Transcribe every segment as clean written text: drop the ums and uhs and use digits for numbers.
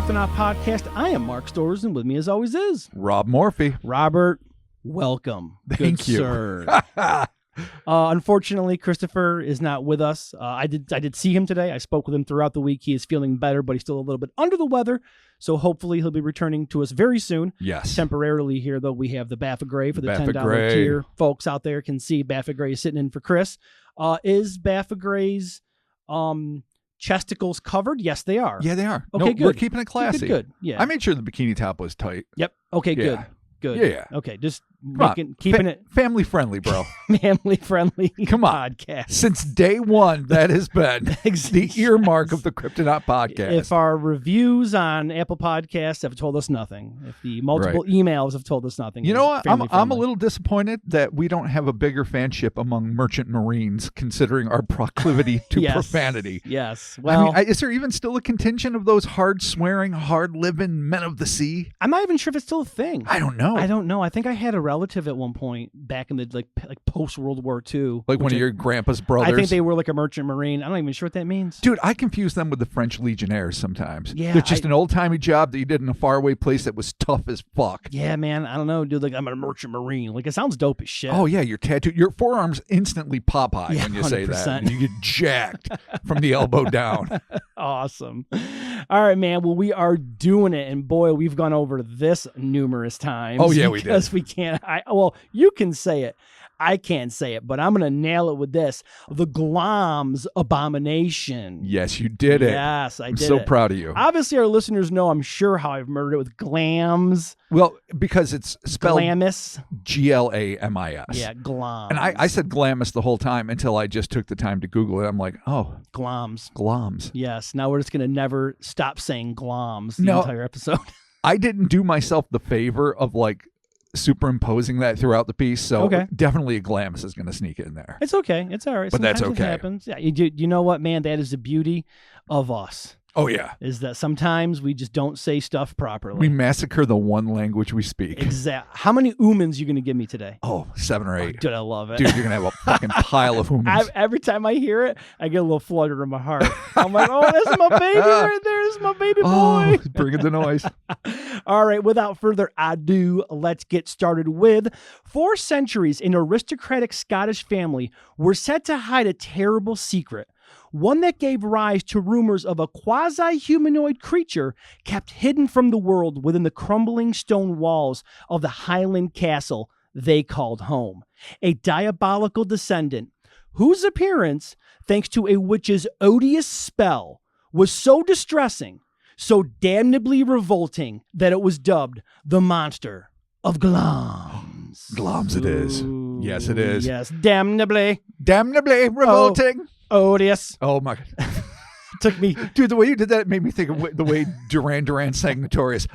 Cryptonaut podcast. I am Mark Storrs, and with me as always is Rob Morphy. Robert, welcome. Thank you. Sir. Unfortunately, Christopher is not with us. I did see him today. I spoke with him throughout the week. He is feeling better, but he's still a little bit under the weather. So hopefully he'll be returning to us very soon. Yes. Temporarily here, though, we have the Baffa Gray for the Baffa $10 Gray. tier. Folks out there can see Baffa Gray sitting in for Chris. Is Baffa Gray's chesticles covered? Yes, they are. Yeah, they are. Okay, no, good. We're keeping it classy. Good. Yeah. I made sure the bikini top was tight. Yep. Okay, Yeah. Good. Yeah. Okay, just Come keeping it family friendly, bro. family friendly. Come on. Podcast. Since day one, that has been the earmark of the Cryptonaut podcast. If our reviews on Apple Podcasts have told us nothing, if the multiple emails have told us nothing, You know what? I'm a family-friendly. little disappointed that we don't have a bigger fanship among merchant marines, considering our proclivity to Yes. profanity. Yes. Well, is there even still a contingent of those hard swearing, hard living men of the sea? I'm not even sure if it's still a thing. I don't know. I don't know. I think I had a relative at one point back in the like post World War II. Like one of your grandpa's brothers. I think they were like a merchant marine. I'm not even sure what that means. Dude, I confuse them with the French Legionnaires sometimes. Yeah, They're just an old-timey job that you did in a faraway place that was tough as fuck. Yeah, man. I don't know, dude. Like I'm a merchant marine. Like it sounds dope as shit. Oh, yeah, you're tattooed. Your forearms instantly pop high Yeah, when you say that. 100%. And you get jacked from the elbow down. Awesome. All right, man. Well, we are doing it, and boy, we've gone over this numerous times. Oh, yeah, we did. Because we can't. Well, you can say it. I can't say it, but I'm gonna nail it with this: the Glamis Abomination. Yes, you did it. Yes, I I'm did. so it. proud of you. Obviously, our listeners know. I'm sure how I've murdered it with glams. Well, because it's spelled Glamis. Glamis. Yeah, glams. And I said Glamis the whole time until I just took the time to Google it. I'm like, oh, glams. Glams. Yes. Now we're just gonna never stop saying glams the No. entire episode. I didn't do myself the favor of like superimposing that throughout the piece, so Okay. definitely a Glamis is going to sneak in there. It's okay. It's all right. But that's Sometimes okay. It happens. Yeah. You know what, man? That is the beauty of us. Oh yeah, Is that sometimes we just don't say stuff properly. we massacre the one language we speak. How many umans you going to give me today? Oh, 7 or 8. Dude, I love it. Dude, you're gonna have a fucking pile of humans. Every time I hear it, I get a little flutter in my heart. I'm like, oh, that's my baby right there. This is my baby Oh, boy. bring in the noise. All right, without further ado, let's get started with 4 centuries, an aristocratic Scottish family were set to hide a terrible secret, one that gave rise to rumors of a quasi-humanoid creature kept hidden from the world within the crumbling stone walls of the Highland castle they called home. A diabolical descendant whose appearance, thanks to a witch's odious spell, was so distressing, so damnably revolting, that it was dubbed the monster of Glamis. Glamis it is. Ooh, Yes, it is. Yes, damnably Damnably revolting. odious. Oh my god. Took me. Dude, the way you did that made me think of the way Duran Duran sang Notorious.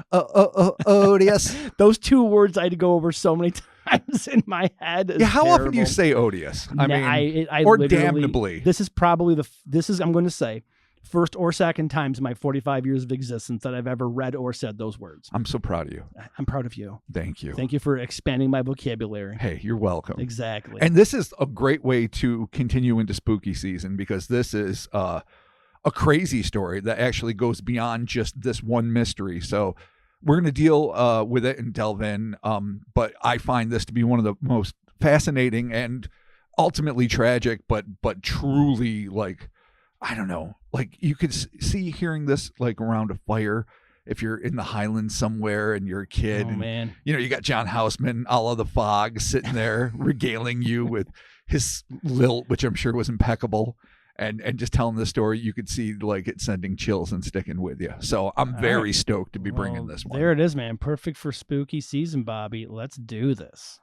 Odious. Those 2 words I had to go over so many times in my head. It's Yeah, how often do you terrible. say odious? I mean, I or literally- damnably. This is probably I'm going to say, first or second times in my 45 years of existence that I've ever read or said those words. I'm so proud of you. I'm proud of you. Thank you. Thank you for expanding my vocabulary. Hey, you're welcome. Exactly. And this is a great way to continue into spooky season because this is a crazy story that actually goes beyond just this one mystery. So we're going to deal with it and delve in. But I find this to be one of the most fascinating and ultimately tragic, but truly like, I don't know, like you could see hearing this like around a fire if you're in the Highlands somewhere and you're a kid. Oh, and, man. you know, you got John Houseman, a la The Fog, sitting there regaling you with his lilt, which I'm sure was impeccable, and just telling the story. You could see like it sending chills and sticking with you. So I'm very stoked to be bringing this one. There it is, man. Perfect for spooky season, Bobby. Let's do this.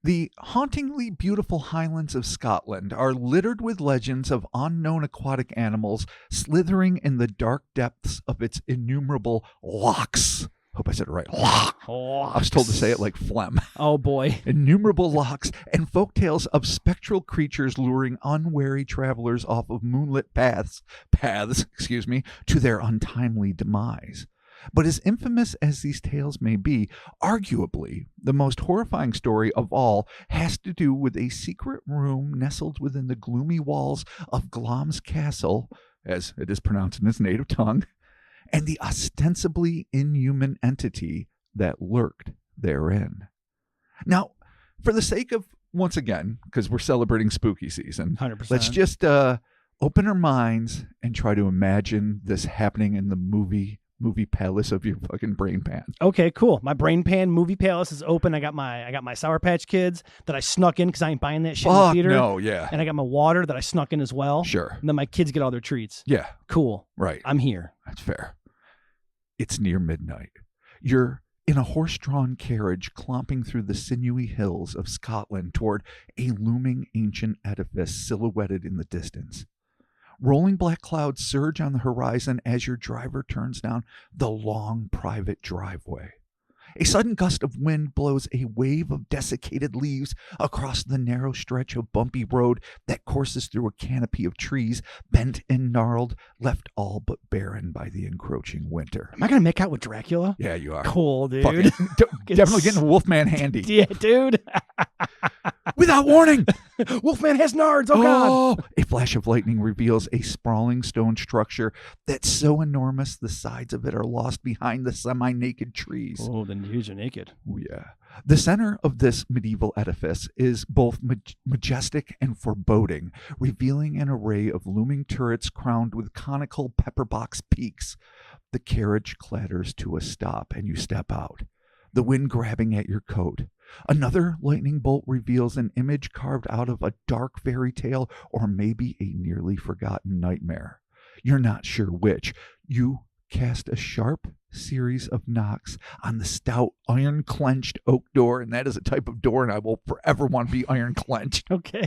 The hauntingly beautiful Highlands of Scotland are littered with legends of unknown aquatic animals slithering in the dark depths of its innumerable lochs. Hope I said it right. Loch. I was told to say it like phlegm. Oh, boy. Innumerable lochs and folktales of spectral creatures luring unwary travelers off of moonlit paths, to their untimely demise. But as infamous as these tales may be, arguably the most horrifying story of all has to do with a secret room nestled within the gloomy walls of Glamis Castle, as it is pronounced in its native tongue, and the ostensibly inhuman entity that lurked therein. Now, for the sake of, once again, because we're celebrating spooky season, 100%. let's just open our minds and try to imagine this happening in the movie palace of your fucking brain pan. Okay, cool. My brain pan movie palace is open. I got my Sour Patch Kids that I snuck in because I ain't buying that shit in the theater. No, yeah. And I got my water that I snuck in as well. Sure. And then my kids get all their treats. Yeah. Cool. Right. I'm here. That's fair. It's near midnight. You're in a horse-drawn carriage clomping through the sinewy hills of Scotland toward a looming ancient edifice silhouetted in the distance. Rolling black clouds surge on the horizon as your driver turns down the long private driveway. A sudden gust of wind blows a wave of desiccated leaves across the narrow stretch of bumpy road that courses through a canopy of trees, bent and gnarled, left all but barren by the encroaching winter. Am I going to make out with Dracula? Yeah, you are. Cool, dude. Definitely getting a Wolfman handy. Yeah, dude. Without warning. Wolfman has nards. Oh, God. A flash of lightning reveals a sprawling stone structure that's so enormous the sides of it are lost behind the semi-naked trees. Oh, the trees are naked. Oh, yeah. The center of this medieval edifice is both majestic and foreboding, revealing an array of looming turrets crowned with conical pepperbox peaks. The carriage clatters to a stop and you step out, the wind grabbing at your coat. Another lightning bolt reveals an image carved out of a dark fairy tale or maybe a nearly forgotten nightmare. You're not sure which. You cast a sharp series of knocks on the stout, iron-clenched oak door, and that is a type of door, and I will forever want to be iron-clenched. Okay.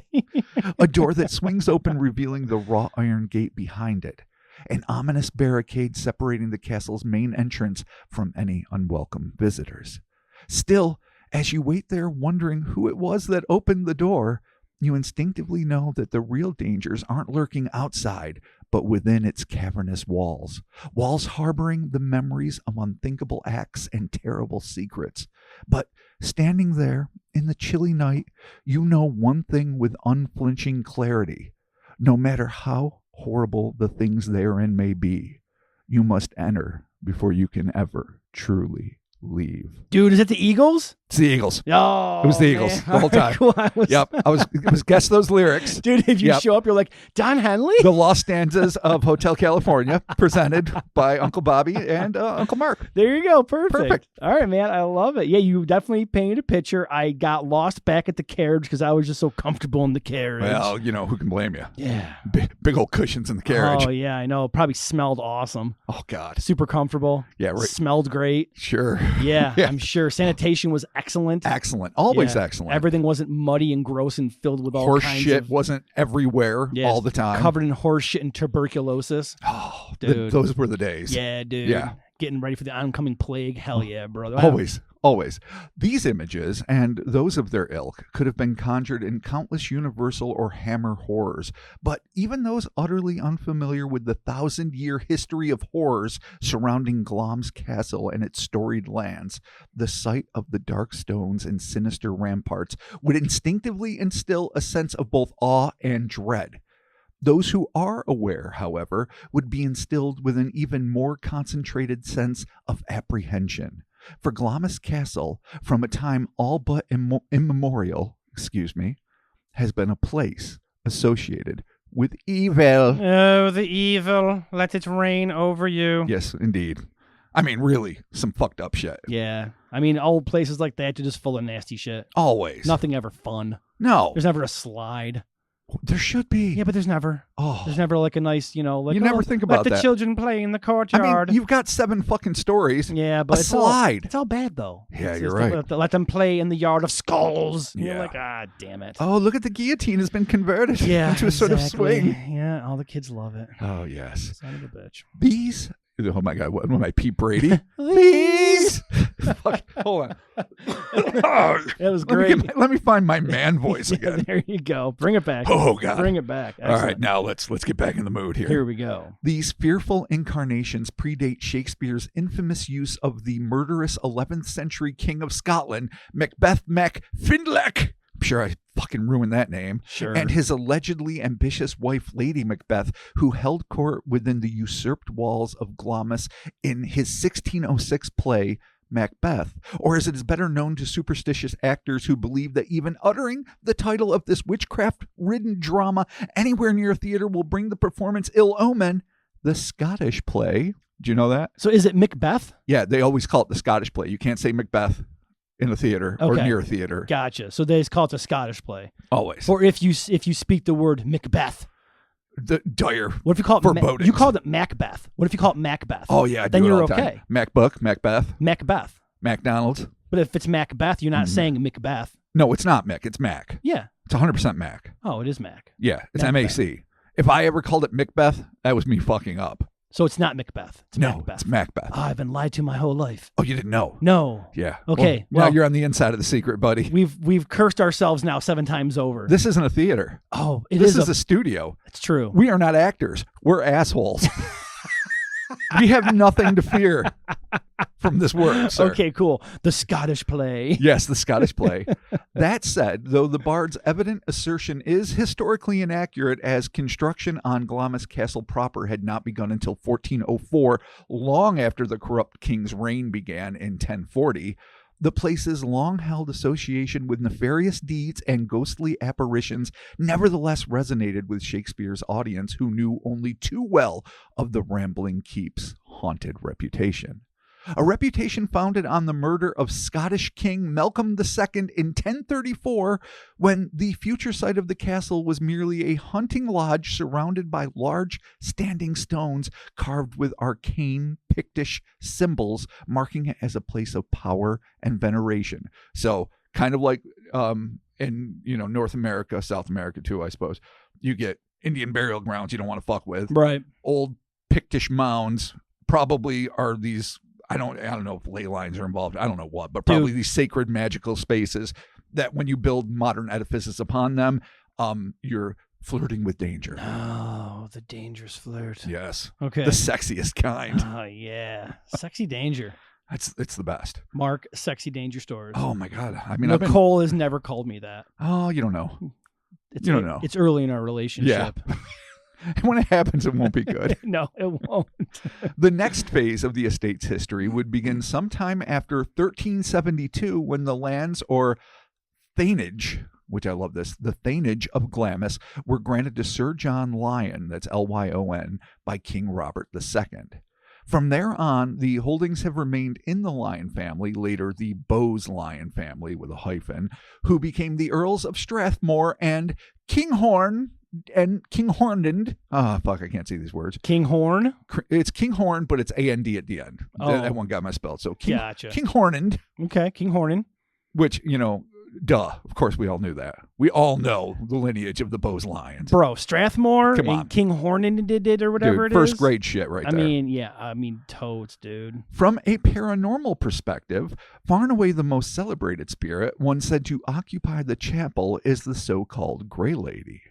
A door that swings open, revealing the wrought iron gate behind it, an ominous barricade separating the castle's main entrance from any unwelcome visitors. Still, as you wait there wondering who it was that opened the door, you instinctively know that the real dangers aren't lurking outside, but within its cavernous walls. Walls harboring the memories of unthinkable acts and terrible secrets. But standing there in the chilly night, you know one thing with unflinching clarity. No matter how horrible the things therein may be, you must enter before you can ever truly leave. Dude, is it the Eagles? It's the Eagles. Oh, it was the Eagles the whole time. Cool. I was guess those lyrics. Dude, if you show up, you're like, Don Henley? The lost stanzas of Hotel California, presented by Uncle Bobby and Uncle Mark. There you go. Perfect. All right, man. I love it. Yeah, you definitely painted a picture. I got lost back at the carriage because I was just so comfortable in the carriage. Well, who can blame you? Yeah. Big old cushions in the carriage. Oh, yeah, I know. Probably smelled awesome. Oh, God. Super comfortable. Yeah, right. Smelled great. Sure. Yeah, I'm sure. Sanitation was excellent. Excellent. Always excellent. Everything wasn't muddy and gross and filled with all horse kinds shit of... wasn't everywhere all the time. Covered in horse shit and tuberculosis. Oh, dude. Those were the days. Yeah, dude. Yeah. Getting ready for the oncoming plague. Hell yeah, brother. Always. These images, and those of their ilk, could have been conjured in countless Universal or Hammer horrors, but even those utterly unfamiliar with the 1,000-year history of horrors surrounding Glamis Castle and its storied lands, the sight of the dark stones and sinister ramparts would instinctively instill a sense of both awe and dread. Those who are aware, however, would be instilled with an even more concentrated sense of apprehension. For Glamis Castle, from a time all but immemorial, has been a place associated with evil. Oh, the evil. Let it rain over you. Yes, indeed. I mean, really, some fucked up shit. Yeah. I mean, old places like that are just full of nasty shit. Always. Nothing ever fun. No. There's never a slide. There should be. Yeah, but there's never. Oh. There's never like a nice, like... You never think about that. Let the children play in the courtyard. I mean, you've got 7 fucking stories. Yeah, but it's slide. It's all bad, though. Yeah, you're right. Let them play in the yard of skulls. Yeah. You're like, damn it. Oh, look at the guillotine has been converted into a sort of swing. Yeah, all the kids love it. Oh, yes. Son of a bitch. These... Oh my God! What am I, Pete Brady? These. Hold on. That was great. Let me find my man voice again. There you go. Bring it back. Oh God! Bring it back. Excellent. All right, now let's get back in the mood here. Here we go. These fearful incarnations predate Shakespeare's infamous use of the murderous 11th century King of Scotland, Macbeth Mac Findlack, I'm sure I fucking ruined that name. Sure. And his allegedly ambitious wife, Lady Macbeth, who held court within the usurped walls of Glamis in his 1606 play, Macbeth, or as it is better known to superstitious actors who believe that even uttering the title of this witchcraft-ridden drama anywhere near a theater will bring the performance ill omen, the Scottish play. Do you know that? So is it Macbeth? Yeah, they always call it the Scottish play. You can't say Macbeth in a theater or near a theater. Gotcha. So they just call it a Scottish play. Always. Or if you speak the word Macbeth. The dire. What if you call it forebodings. you called it Macbeth? What if you call it Macbeth? Oh yeah, then you're okay. MacBook, Macbeth, Macbeth. McDonald's. But if it's Macbeth, you're not saying Macbeth. No, it's not Mac. It's Mac. Yeah. It's 100% Mac. Oh, it is Mac. Yeah, it's Macbeth. MAC. If I ever called it Macbeth, that was me fucking up. So it's not Macbeth. It's Macbeth. It's Macbeth. Oh, I've been lied to my whole life. Oh, you didn't know? No. Yeah. Okay. Well, Well, you're on the inside of the secret, buddy. We've cursed ourselves now 7 times over. This isn't a theater. Oh, This is a studio. It's true. We are not actors. We're assholes. We have nothing to fear from this work, sir. Okay, cool. The Scottish play. Yes, the Scottish play. That said, though the bard's evident assertion is historically inaccurate, as construction on Glamis Castle proper had not begun until 1404, long after the corrupt king's reign began in 1040, the place's long-held association with nefarious deeds and ghostly apparitions nevertheless resonated with Shakespeare's audience, who knew only too well of the rambling keep's haunted reputation. A reputation founded on the murder of Scottish King Malcolm II in 1034, when the future site of the castle was merely a hunting lodge surrounded by large standing stones carved with arcane Pictish symbols, marking it as a place of power and veneration. So kind of like in North America, South America too, I suppose, you get Indian burial grounds you don't want to fuck with. Right. Old Pictish mounds probably are these, I don't know if ley lines are involved. I don't know what, but probably these sacred magical spaces that when you build modern edifices upon them, you're flirting with danger. Oh, the dangerous flirt. Yes. Okay. The sexiest kind. Oh, yeah. Sexy danger. It's the best. Mark, sexy danger stores. Oh my God. I mean, Nicole has never called me that. Oh, you don't know. You don't know. It's early in our relationship. Yeah. And when it happens, it won't be good. No, it won't. The next phase of the estate's history would begin sometime after 1372, when the lands, or thainage, which I love this, the thainage of Glamis, were granted to Sir John Lyon, that's Lyon, by King Robert II. From there on, the holdings have remained in the Lyon family, later the Bowes-Lyon family with a hyphen, who became the Earls of Strathmore and Kinghorn and Kinghornand. I can't say these words. Kinghorn? It's Kinghorn, but it's A-N-D at the end. Oh. That one got misspelled. So Gotcha. Kinghornand. Okay, Kinghornan. Which, duh. Of course, we all knew that. We all know the lineage of the Bowes-Lyons. Bro, Strathmore Come on. and Kinghornan did it or whatever Dude, it is. first grade shit right there. I mean, totes, dude. From a paranormal perspective, far and away the most celebrated spirit, one said to occupy the chapel, is the so-called Grey Lady.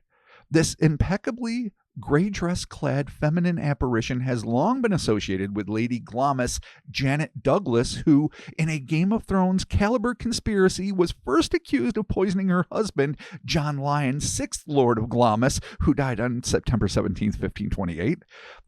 This impeccably gray dress-clad feminine apparition has long been associated with Lady Glamis Janet Douglas, who, in a Game of Thrones caliber conspiracy, was first accused of poisoning her husband, John Lyon, 6th Lord of Glamis, who died on September 17th, 1528.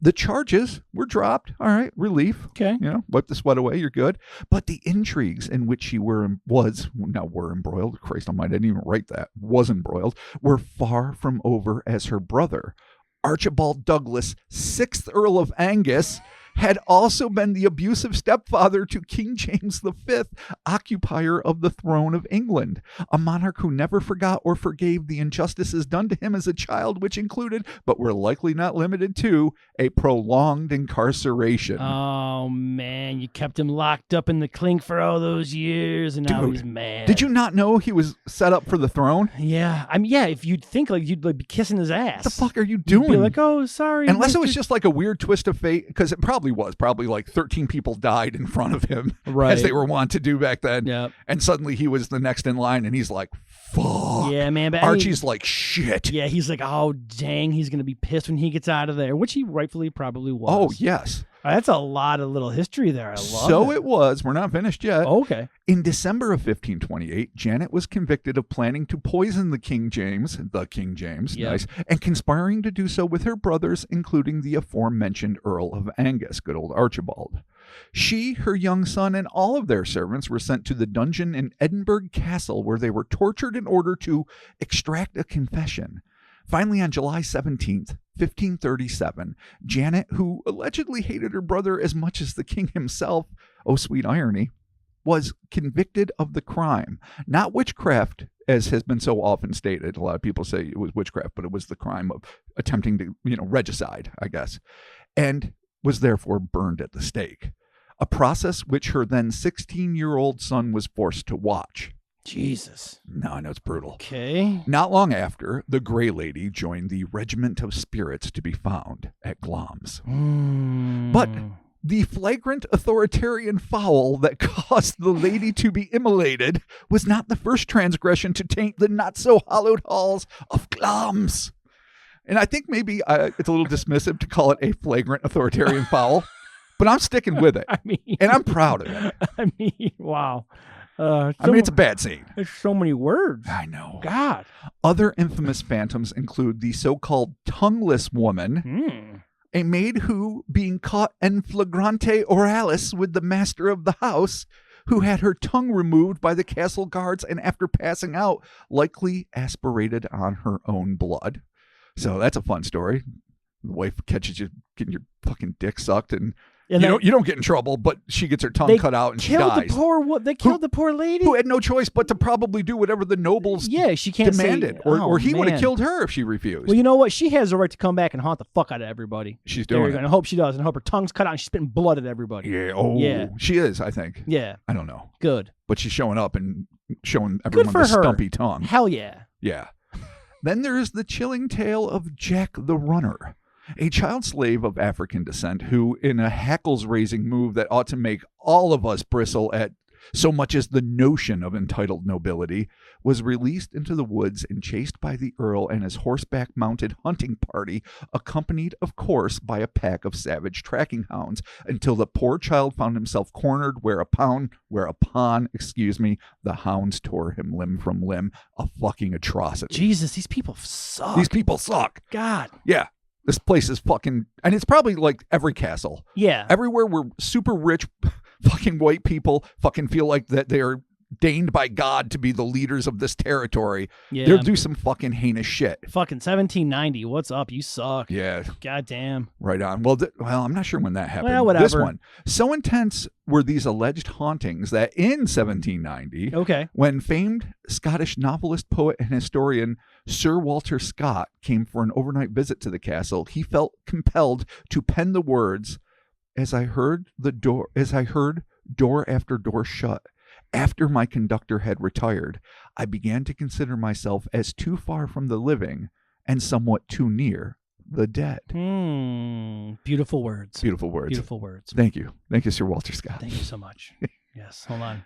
The charges were dropped. All right, relief. Okay. Wipe the sweat away, you're good. But the intrigues in which she were embroiled, Christ almighty, I didn't even write that, was embroiled, were far from over, as her brother, Archibald Douglas, 6th Earl of Angus, had also been the abusive stepfather to King James V, occupier of the throne of England, a monarch who never forgot or forgave the injustices done to him as a child, which included, but were likely not limited to, a prolonged incarceration. Oh, man, you kept him locked up in the clink for all those years, and now Dude, he's mad. Did you not know he was set up for the throne? Yeah. I mean, yeah, if you'd think you'd be kissing his ass. What the fuck are you You'd doing? be like, oh, sorry. Unless it was Mr. just like a weird twist of fate, because it probably was. Probably like 13 people died in front of him, Right. as they were wont to do back then. Yep. And suddenly he was the next in line, and he's like, fuck. Yeah, man. But Archie's like, shit. yeah, he's like, oh, dang, he's going to be pissed when he gets out of there, which he rightfully probably was. Oh, yes. That's a lot of little history there. I love So it. it was. We're not finished yet. Okay. In December of 1528, Janet was convicted of planning to poison the King James, Yep. nice, and conspiring to do so with her brothers, including the aforementioned Earl of Angus, good old Archibald. She, her young son, and all of their servants were sent to the dungeon in Edinburgh Castle, where they were tortured in order to extract a confession. Finally, on July 17th, 1537, Janet, who allegedly hated her brother as much as the king himself, oh sweet irony, was convicted of the crime. Not witchcraft, as has been so often stated. A lot of people say it was witchcraft, but it was the crime of attempting to, regicide, I guess, and was therefore burned at the stake. A process which her then 16-year-old son was forced to watch. Jesus. No, I know it's brutal. Okay. Not long after, the Grey Lady joined the regiment of spirits to be found at Glamis. But the flagrant authoritarian foul that caused the lady to be immolated was not the first transgression to taint the not-so-hallowed halls of Glamis. And I think maybe it's a little dismissive to call it a flagrant authoritarian foul, but I'm sticking with it. And I'm proud of it. Wow. It's a bad scene. There's so many words. I know. God. Other infamous phantoms include the so-called tongueless woman, a maid who, being caught en flagrante oralis with the master of the house, who had her tongue removed by the castle guards and after passing out, likely aspirated on her own blood. So that's a fun story. The wife catches you getting your fucking dick sucked, and you don't get in trouble, but she gets her tongue cut out and she dies. They killed the poor lady who had no choice but to probably do whatever the nobles she can't demanded, or he would have killed her if she refused. Well, you know what? She has the right to come back and haunt the fuck out of everybody. She's doing it. And I hope she does, and I hope her tongue's cut out and she's spitting blood at everybody. Yeah. Oh, yeah. She is, I think. Yeah. I don't know. Good. But she's showing up and showing everyone the stumpy tongue. Hell yeah. Yeah. Then there is the chilling tale of Jack the Runner, a child slave of African descent who, in a hackles-raising move that ought to make all of us bristle at so much as the notion of entitled nobility, was released into the woods and chased by the Earl and his horseback-mounted hunting party, accompanied, of course, by a pack of savage tracking hounds, until the poor child found himself cornered, whereupon, the hounds tore him limb from limb. A fucking atrocity. Jesus, these people suck. These people suck. God. Yeah. This place is fucking, and it's probably like every castle. Yeah. Everywhere where super rich fucking white people fucking feel like that they're deigned by God to be the leaders of this territory. Yeah. They'll do some fucking heinous shit. Fucking 1790. What's up? You suck. Yeah. God damn. Right on. Well, I'm not sure when that happened. Well, whatever. This one. So intense were these alleged hauntings that in 1790, when famed Scottish novelist, poet, and historian Sir Walter Scott came for an overnight visit to the castle, he felt compelled to pen the words, as I heard door after door shut. After my conductor had retired, I began to consider myself as too far from the living and somewhat too near the dead. Beautiful words. Beautiful words. Beautiful words. Thank you. Thank you, Sir Walter Scott. Thank you so much. Yes. Hold on.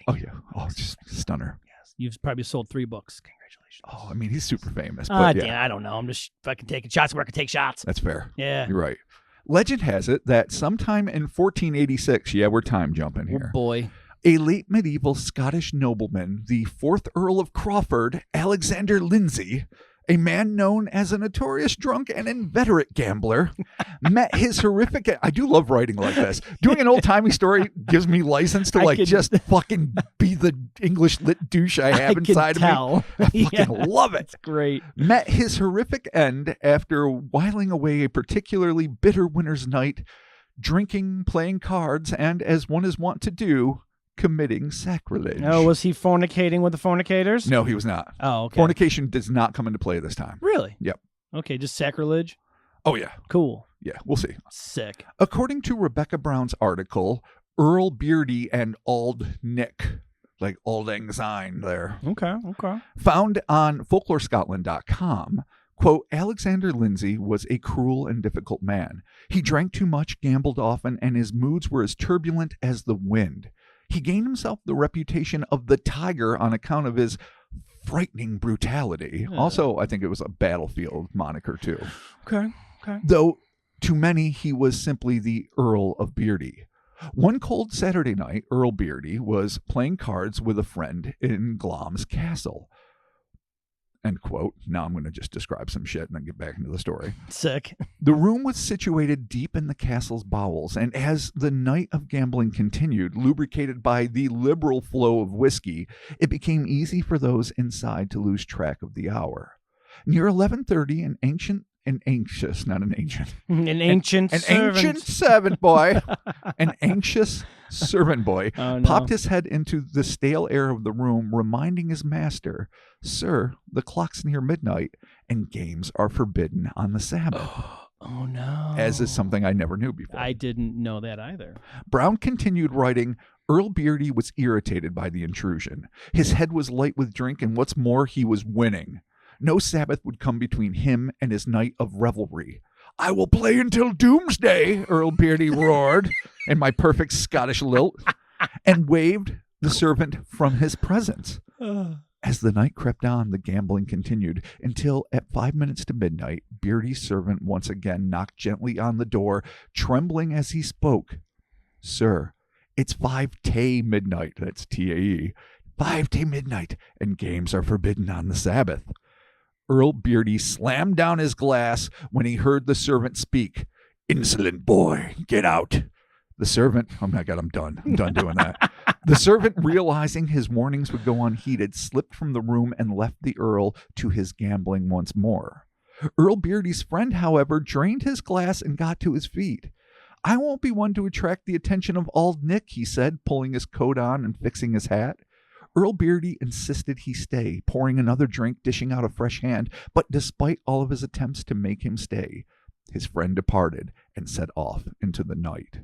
Yeah. Oh, just stunner. Yes. You've probably sold 3 books. Congratulations. Oh, I mean, he's super famous. But damn, I don't know. I'm just fucking taking shots where I can take shots. That's fair. Yeah. You're right. Legend has it that sometime in 1486, we're time jumping here. Oh, boy. A late medieval Scottish nobleman, the 4th Earl of Crawford, Alexander Lindsay, a man known as a notorious drunk and inveterate gambler, met his horrific... I do love writing like this. Doing an old-timey story gives me license to just fucking be the English lit douche I have inside of me. I fucking love it. It's great. Met his horrific end after whiling away a particularly bitter winter's night, drinking, playing cards, and, as one is wont to do, committing sacrilege. Oh, was he fornicating with the fornicators? No, he was not. Oh, okay. Fornication does not come into play this time. Really? Yep. Okay, just sacrilege? Oh, yeah. Cool. Yeah, we'll see. Sick. According to Rebecca Brown's article, Earl Beardy and Auld Nick, like Auld Lang Syne there. Okay. Found on folklorescotland.com, quote, Alexander Lindsay was a cruel and difficult man. He drank too much, gambled often, and his moods were as turbulent as the wind. He gained himself the reputation of the tiger on account of his frightening brutality. Also, I think it was a battlefield moniker, too. Okay. Though To many, he was simply the Earl of Beardy. One cold Saturday night, Earl Beardy was playing cards with a friend in Glamis Castle. End quote. Now I'm going to just describe some shit and then get back into the story. Sick. The room was situated deep in the castle's bowels, and as the night of gambling continued, lubricated by the liberal flow of whiskey, it became easy for those inside to lose track of the hour. Near 11:30, an ancient servant boy, an anxious servant boy, popped his head into the stale air of the room, reminding his master, "Sir, the clock's near midnight, and games are forbidden on the Sabbath." Oh, no. As is something I never knew before. I didn't know that either. Brown continued writing, "Earl Beardy was irritated by the intrusion. His head was light with drink, and what's more, he was winning. No Sabbath would come between him and his night of revelry. 'I will play until doomsday,' Earl Beardy roared in my perfect Scottish lilt, and waved the servant from his presence." As the night crept on, the gambling continued until at 5 minutes to midnight, Beardy's servant once again knocked gently on the door, trembling as he spoke. "Sir, it's 5 midnight," that's T-A-E, 5 midnight, "and games are forbidden on the Sabbath." Earl Beardy slammed down his glass when he heard the servant speak. "Insolent boy, get out." The servant, oh my God, I'm done doing that. The servant, realizing his warnings would go unheeded, slipped from the room and left the Earl to his gambling once more. Earl Beardy's friend, however, drained his glass and got to his feet. "I won't be one to attract the attention of Auld Nick," he said, pulling his coat on and fixing his hat. Earl Beardy insisted he stay, pouring another drink, dishing out a fresh hand, but despite all of his attempts to make him stay, his friend departed and set off into the night.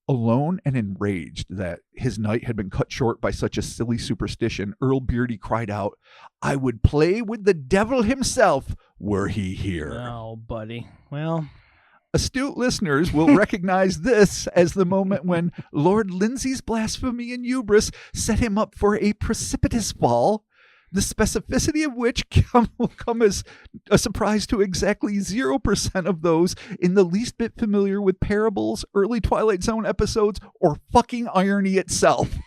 Alone and enraged that his night had been cut short by such a silly superstition, Earl Beardy cried out, "I would play with the devil himself were he here." Oh, buddy. Well, astute listeners will recognize this as the moment when Lord Lindsay's blasphemy and hubris set him up for a precipitous fall, the specificity of which will come as a surprise to exactly 0% of those in the least bit familiar with parables, early Twilight Zone episodes, or fucking irony itself.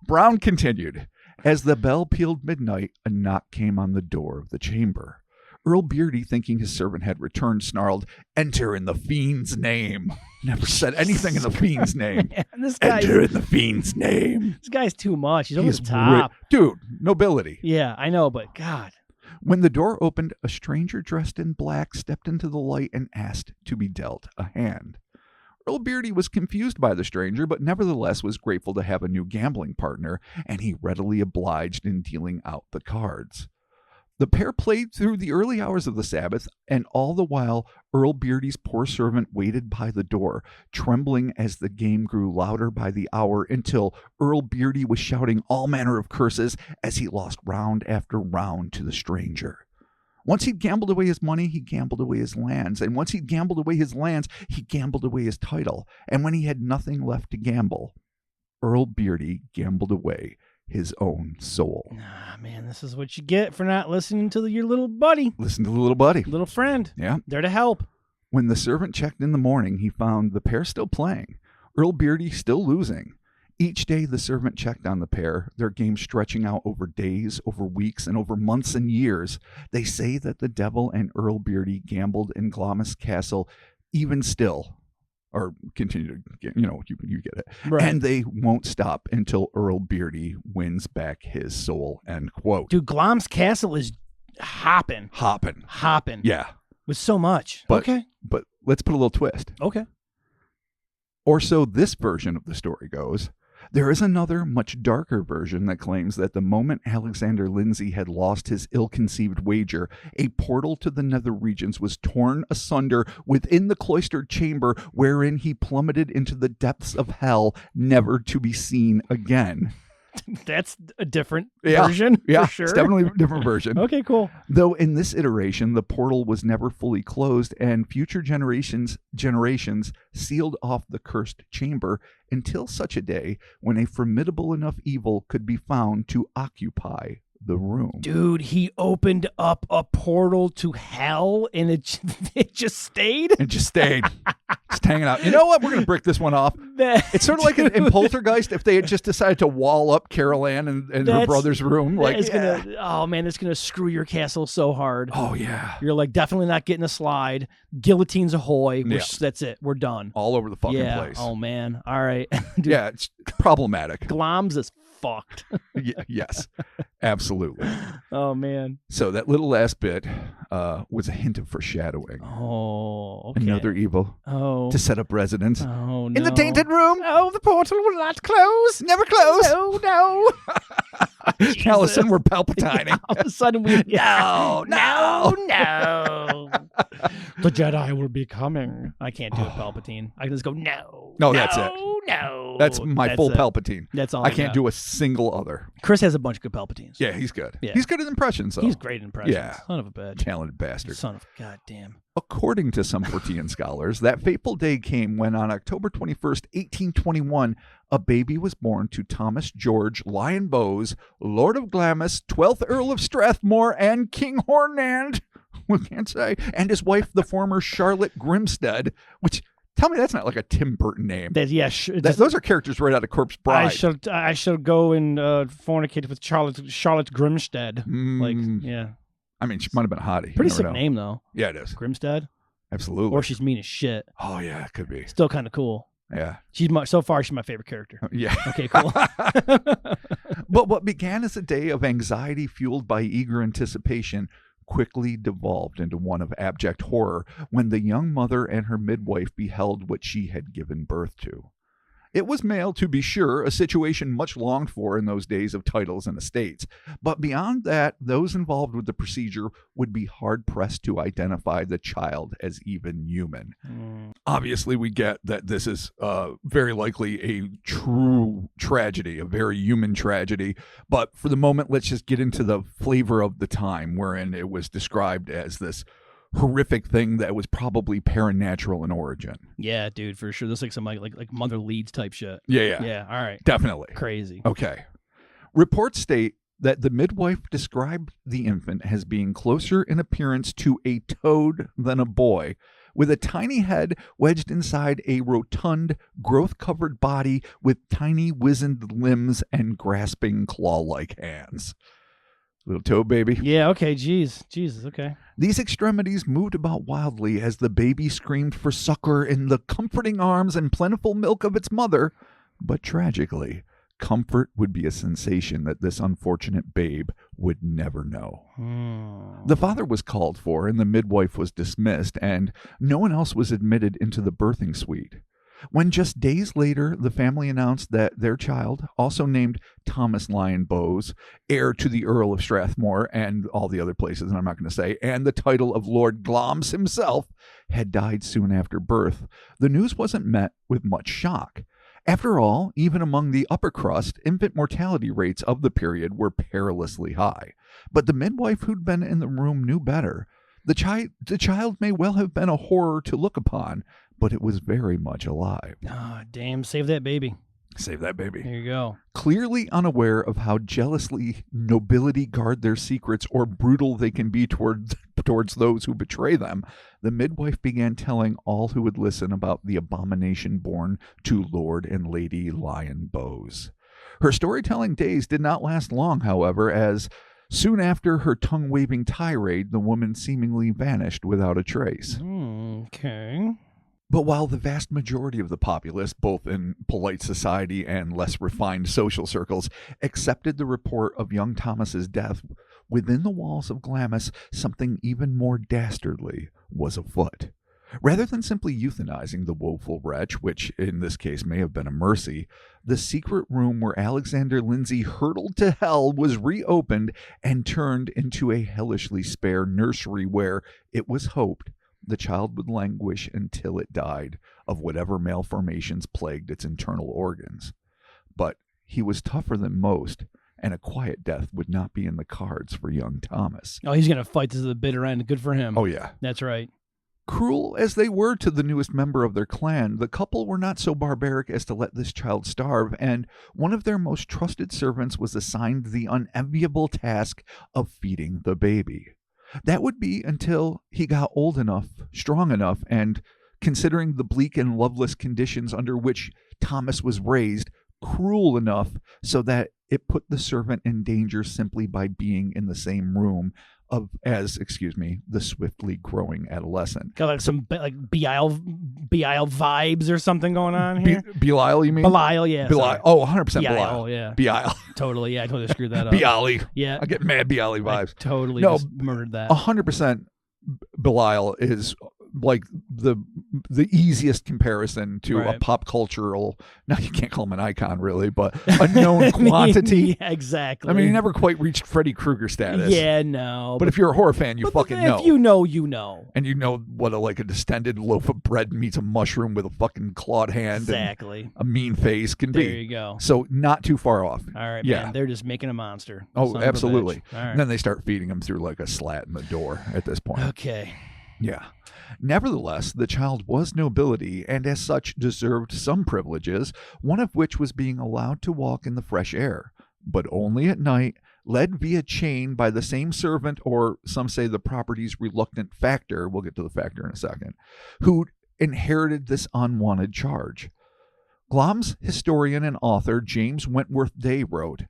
Brown continued. As the bell pealed midnight, a knock came on the door of the chamber. Earl Beardy, thinking his servant had returned, snarled, "Enter in the fiend's name." Never said anything in the fiend's name. Man, Enter in the fiend's name. This guy's too much. He's over the top. Dude, nobility. Yeah, I know, but God. When the door opened, a stranger dressed in black stepped into the light and asked to be dealt a hand. Earl Beardy was confused by the stranger, but nevertheless was grateful to have a new gambling partner, and he readily obliged in dealing out the cards. The pair played through the early hours of the Sabbath, and all the while Earl Beardy's poor servant waited by the door, trembling as the game grew louder by the hour, until Earl Beardy was shouting all manner of curses as he lost round after round to the stranger. Once he'd gambled away his money, he gambled away his lands, and once he'd gambled away his lands, he gambled away his title, and when he had nothing left to gamble, Earl Beardy gambled away his own soul. Ah, man, this is what you get for not listening to your little buddy. Listen to the little buddy. Little friend. Yeah. There to help. When the servant checked in the morning, he found the pair still playing, Earl Beardy still losing. Each day the servant checked on the pair, their game stretching out over days, over weeks, and over months and years. They say that the devil and Earl Beardy gambled in Glamis Castle even still. Or continue to get, you get it. Right. And they won't stop until Earl Beardy wins back his soul, end quote. Dude, Glamis Castle is hopping. Yeah. With so much. Okay. But let's put a little twist. Okay. Or so this version of the story goes. There is another, much darker version that claims that the moment Alexander Lindsay had lost his ill-conceived wager, a portal to the nether regions was torn asunder within the cloistered chamber, wherein he plummeted into the depths of hell, never to be seen again. That's a different version, yeah, for sure. It's definitely a different version. Okay, cool. Though in this iteration, the portal was never fully closed, and future generations sealed off the cursed chamber until such a day when a formidable enough evil could be found to occupy the room. Dude, he opened up a portal to hell and it just stayed. It just stayed. Just hanging out. You know what? We're going to break this one off. It's sort of like in Poltergeist if they had just decided to wall up Carol Ann and her brother's room. Like, oh man, that's going to screw your castle so hard. Oh, yeah. You're like, definitely not getting a slide. Guillotines ahoy. That's it. We're done. All over the fucking place. Oh, man. All right. Dude, yeah, it's problematic. Glams is fucked. Yes, absolutely. Oh, man. So that little last bit was a hint of foreshadowing. Oh, okay. Another evil to set up residence. Oh, no. In the tainted room. Oh, the portal will not close. Never close. No. All of a sudden, we're palpitating. All of a sudden, we... No. The Jedi will be coming. I can't do it, Palpatine. I can just go, no. No, that's it. No. That's my full Palpatine. That's all I can't do a single other. Chris has a bunch of good Palpatines. Yeah, he's good. Yeah. He's good at impressions, though. He's great at impressions. Yeah. Son of a bitch. Talented bastard. Son of goddamn. According to some Fortean scholars, that fateful day came when on October 21st, 1821, a baby was born to Thomas George Lion Bowes, Lord of Glamis, 12th Earl of Strathmore, and King Hornand, we can't say, and his wife, the former Charlotte Grimstead, which... Tell me that's not like a Tim Burton name. Those are characters right out of Corpse Bride. I shall go and fornicate with Charlotte Grimstead. I mean, she might have been a hottie. Pretty sick name, though. Yeah, it is. Grimstead? Absolutely. Or she's mean as shit. Oh, yeah, it could be. Still kind of cool. Yeah. So far, she's my favorite character. Yeah. Okay, cool. But what began as a day of anxiety fueled by eager anticipation quickly devolved into one of abject horror when the young mother and her midwife beheld what she had given birth to. It was male, to be sure, a situation much longed for in those days of titles and estates. But beyond that, those involved with the procedure would be hard-pressed to identify the child as even human. Obviously, we get that this is very likely a true tragedy, a very human tragedy. But for the moment, let's just get into the flavor of the time wherein it was described as this horrific thing that was probably paranatural in origin. Yeah, dude, for sure. This is like some like Mother Leeds type shit. Yeah. All right. Definitely. Crazy. Okay. Reports state that the midwife described the infant as being closer in appearance to a toad than a boy, with a tiny head wedged inside a rotund, growth-covered body with tiny wizened limbs and grasping claw-like hands. Little toad baby. Yeah, okay, Jesus, okay. These extremities moved about wildly as the baby screamed for succor in the comforting arms and plentiful milk of its mother. But tragically, comfort would be a sensation that this unfortunate babe would never know. The father was called for, and the midwife was dismissed, and no one else was admitted into the birthing suite. When just days later, the family announced that their child, also named Thomas Lion Bowes, heir to the Earl of Strathmore and all the other places, and I'm not going to say, and the title of Lord Glamis himself, had died soon after birth, the news wasn't met with much shock. After all, even among the upper crust, infant mortality rates of the period were perilously high. But the midwife who'd been in the room knew better. The child may well have been a horror to look upon, but it was very much alive. Ah, damn, save that baby. Save that baby. There you go. Clearly unaware of how jealously nobility guard their secrets or brutal they can be towards those who betray them, the midwife began telling all who would listen about the abomination born to Lord and Lady Lion Bowes. Her storytelling days did not last long, however, as soon after her tongue-waving tirade, the woman seemingly vanished without a trace. Okay. But while the vast majority of the populace, both in polite society and less refined social circles, accepted the report of young Thomas's death, within the walls of Glamis, something even more dastardly was afoot. Rather than simply euthanizing the woeful wretch, which in this case may have been a mercy, the secret room where Alexander Lindsay hurtled to hell was reopened and turned into a hellishly spare nursery where, it was hoped, the child would languish until it died of whatever malformations plagued its internal organs. But he was tougher than most, and a quiet death would not be in the cards for young Thomas. Oh, he's going to fight to the bitter end. Good for him. Oh, yeah. That's right. Cruel as they were to the newest member of their clan, the couple were not so barbaric as to let this child starve, and one of their most trusted servants was assigned the unenviable task of feeding the baby. That would be until he got old enough, strong enough, and, considering the bleak and loveless conditions under which Thomas was raised, cruel enough so that it put the servant in danger simply by being in the same room the swiftly growing adolescent. Got like some like Belial vibes or something going on here. Belial, you mean? Belial, yeah. Belial. Oh, 100% Belial. Belial. Yeah. Belial. Totally, yeah. I totally screwed that up. Belial. Yeah. I get mad Belial vibes. I totally just murdered that. 100% Belial is like the easiest comparison to a pop cultural, now you can't call him an icon really, but a known quantity. Yeah, exactly. I mean, he never quite reached Freddy Krueger status. Yeah, no. But if you're a horror fan, you fucking know. If you know, you know. And you know what a distended loaf of bread meets a mushroom with a fucking clawed hand exactly. and a mean face can be. There you go. So not too far off. All right, man. They're just making a monster. Oh, absolutely. All right. And then they start feeding him through like a slat in the door at this point. Okay. Yeah. Nevertheless, the child was nobility and as such deserved some privileges, one of which was being allowed to walk in the fresh air, but only at night, led via chain by the same servant, or some say the property's reluctant factor, we'll get to the factor in a second, who inherited this unwanted charge. Glamis historian and author James Wentworth Day wrote,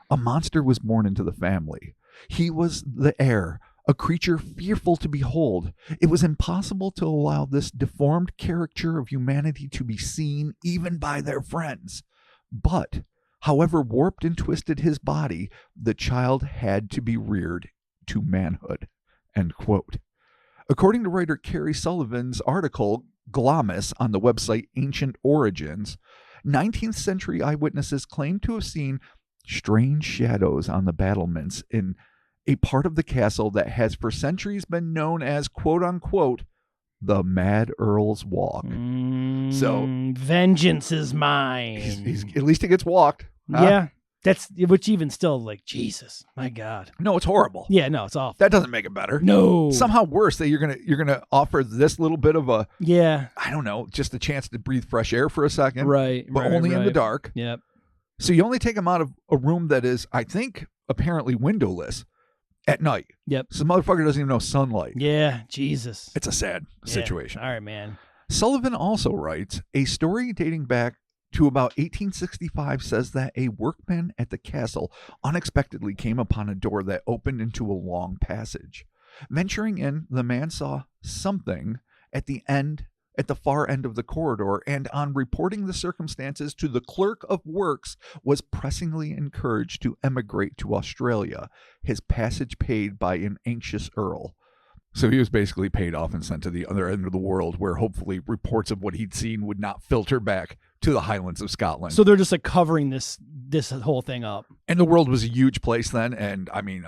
"A monster was born into the family. He was the heir, a creature fearful to behold. It was impossible to allow this deformed caricature of humanity to be seen even by their friends. But, however warped and twisted his body, the child had to be reared to manhood." End quote. According to writer Carrie Sullivan's article, Glamis, on the website Ancient Origins, 19th century eyewitnesses claim to have seen strange shadows on the battlements in a part of the castle that has for centuries been known as, quote-unquote, the Mad Earl's Walk. So vengeance is mine. He's at least he gets walked. Huh? Yeah. That's, which even still, like, Jesus, my God. No, it's horrible. Yeah, no, it's awful. That doesn't make it better. No. Somehow worse that you're gonna offer this little bit of a, I don't know, just a chance to breathe fresh air for a second. Right. But only in the dark. Yep. So you only take him out of a room that is, I think, apparently windowless at night. Yep. So the motherfucker doesn't even know sunlight. Yeah, Jesus. It's a sad situation. All right, man. Sullivan also writes, a story dating back to about 1865 says that a workman at the castle unexpectedly came upon a door that opened into a long passage. Venturing in, the man saw something at the far end of the corridor, and on reporting the circumstances to the clerk of works, was pressingly encouraged to emigrate to Australia, his passage paid by an anxious earl. So he was basically paid off and sent to the other end of the world, where hopefully reports of what he'd seen would not filter back to the Highlands of Scotland. So they're just like covering this whole thing up. And the world was a huge place then, and I mean,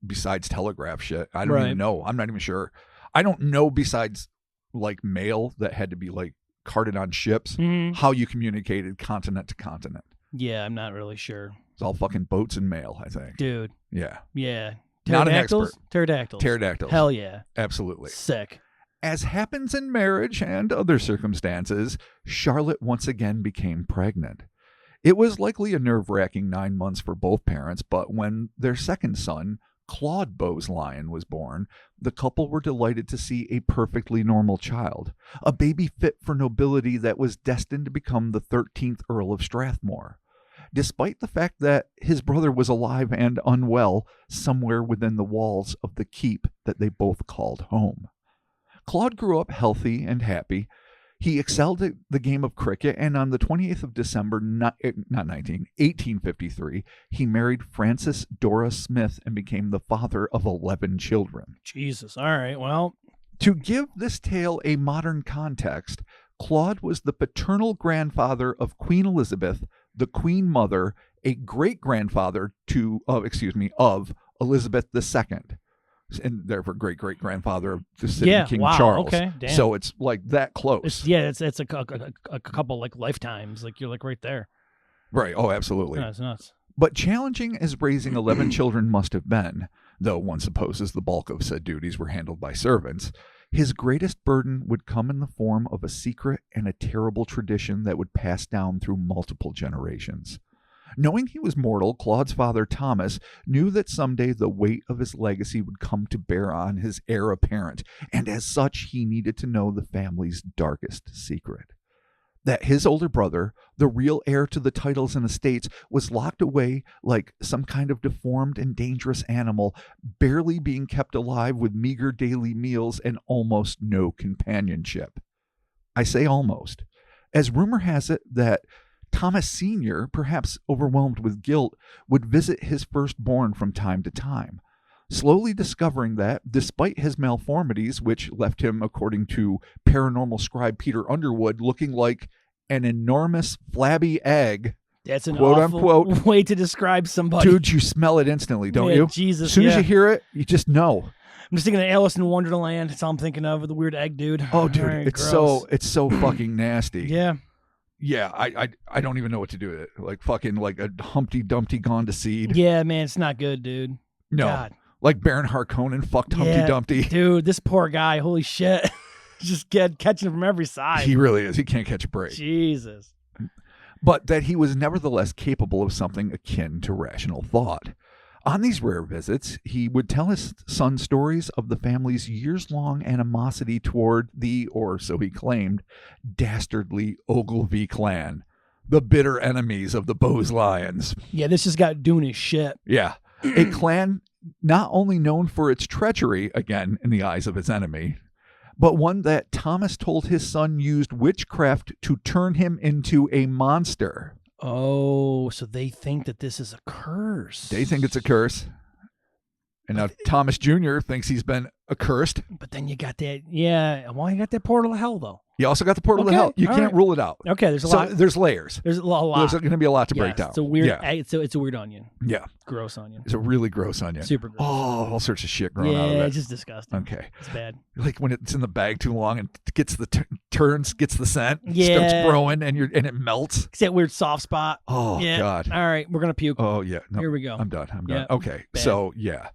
besides telegraph shit, I don't even know. I'm not even sure. I don't know, besides like mail that had to be like carted on ships, how you communicated continent to continent. Yeah, I'm not really sure. It's all fucking boats and mail, I think. Dude. Yeah. Yeah. Not an expert. Pterodactyls. Hell yeah. Absolutely. Sick. As happens in marriage and other circumstances, Charlotte once again became pregnant. It was likely a nerve-wracking 9 months for both parents, but when their second son, Claude Bowes-Lyon, was born, the couple were delighted to see a perfectly normal child, a baby fit for nobility that was destined to become the 13th Earl of Strathmore. Despite the fact that his brother was alive and unwell somewhere within the walls of the keep that they both called home. Claude grew up healthy and happy. He excelled at the game of cricket, and on the 28th of December, 1853, he married Frances Dora Smith and became the father of 11 children. Jesus. All right, well. To give this tale a modern context, Claude was the paternal grandfather of Queen Elizabeth, the Queen Mother, a great-grandfather of Elizabeth II, and therefore great-great-grandfather of the sitting King Charles. Okay, damn. So it's like that close. It's a couple like lifetimes. Like you're like right there. Right. Oh, absolutely. Yeah, it's nuts. But challenging as raising 11 children must have been, though one supposes the bulk of said duties were handled by servants, His greatest burden would come in the form of a secret and a terrible tradition that would pass down through multiple generations. Knowing he was mortal, Claude's father, Thomas, knew that someday the weight of his legacy would come to bear on his heir apparent, and as such, he needed to know the family's darkest secret. That his older brother, the real heir to the titles and estates, was locked away like some kind of deformed and dangerous animal, barely being kept alive with meager daily meals and almost no companionship. I say almost, as rumor has it that Thomas Sr., perhaps overwhelmed with guilt, would visit his firstborn from time to time, slowly discovering that, despite his malformities, which left him, according to paranormal scribe Peter Underwood, looking like an enormous flabby egg. That's an quote awful unquote way to describe somebody. Dude, you smell it instantly, don't Yeah, you? Jesus, As soon as yeah. you hear it, you just know. I'm just thinking of Alice in Wonderland. That's all I'm thinking of, the weird egg dude. Oh, dude, All right, it's gross. so fucking nasty. Yeah. Yeah, I don't even know what to do with it. Like fucking like a Humpty Dumpty gone to seed. Yeah, man, it's not good, dude. No. God. Like Baron Harkonnen fucked Humpty Yeah, Dumpty. Dude, this poor guy, holy shit. Just catching him from every side. He really is. He can't catch a break. Jesus. But that he was nevertheless capable of something akin to rational thought. On these rare visits, he would tell his son stories of the family's years-long animosity toward the, or so he claimed, dastardly Ogilvy clan, the bitter enemies of the Bose Lions. Yeah, this just got doing his shit. Yeah, a clan not only known for its treachery, again, in the eyes of its enemy, but one that Thomas told his son used witchcraft to turn him into a monster. Oh, so they think that this is a curse. They think it's a curse. And now Thomas Jr. thinks he's been accursed. But then you got that, yeah. Well, you got that portal of hell, though. You also got the portal Okay, of hell. You all can't right. rule it out. Okay, there's a So lot. there's layers. There's a lot. There's going to be a lot to break Yes, down. It's a weird. Yeah. It's a weird onion. Yeah. Gross onion. It's a really gross onion. Super gross. Oh, all sorts of shit growing out of Yeah, it. it's just disgusting. Okay. It's bad. Like when it's in the bag too long and gets the turns, gets the scent, Yeah. starts growing and it melts. It's that weird soft spot. Oh, Yeah. God. All right, we're gonna puke. Oh, yeah. No, Here we go. I'm done. Yeah. Okay. Bad. So, yeah.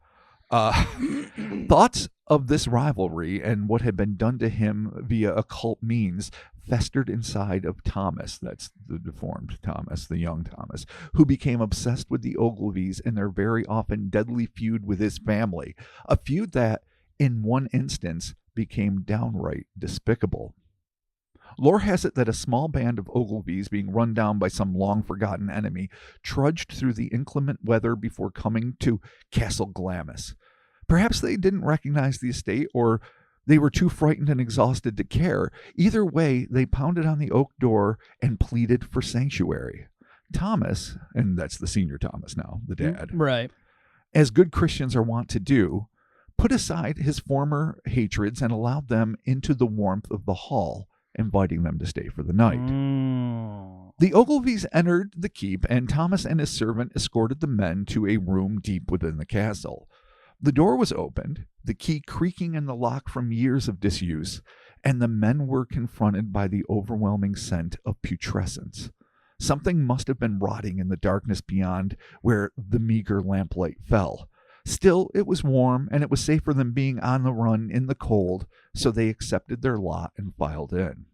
Thoughts of this rivalry and what had been done to him via occult means festered inside of Thomas. That's the deformed Thomas, the young Thomas, who became obsessed with the Ogilvies and their very often deadly feud with his family. A feud that, in one instance, became downright despicable. Lore has it that a small band of Ogilvies, being run down by some long-forgotten enemy, trudged through the inclement weather before coming to Castle Glamis. Perhaps they didn't recognize the estate, or they were too frightened and exhausted to care. Either way, they pounded on the oak door and pleaded for sanctuary. Thomas, and that's the senior Thomas now, the dad, Right. as good Christians are wont to do, put aside his former hatreds and allowed them into the warmth of the hall, inviting them to stay for the night. The Ogilvies entered the keep, and Thomas and his servant escorted the men to a room deep within the castle. The door was opened, the key creaking in the lock from years of disuse, and the men were confronted by the overwhelming scent of putrescence. Something must have been rotting in the darkness beyond where the meager lamplight fell. Still, it was warm, and it was safer than being on the run in the cold, so they accepted their lot and filed in.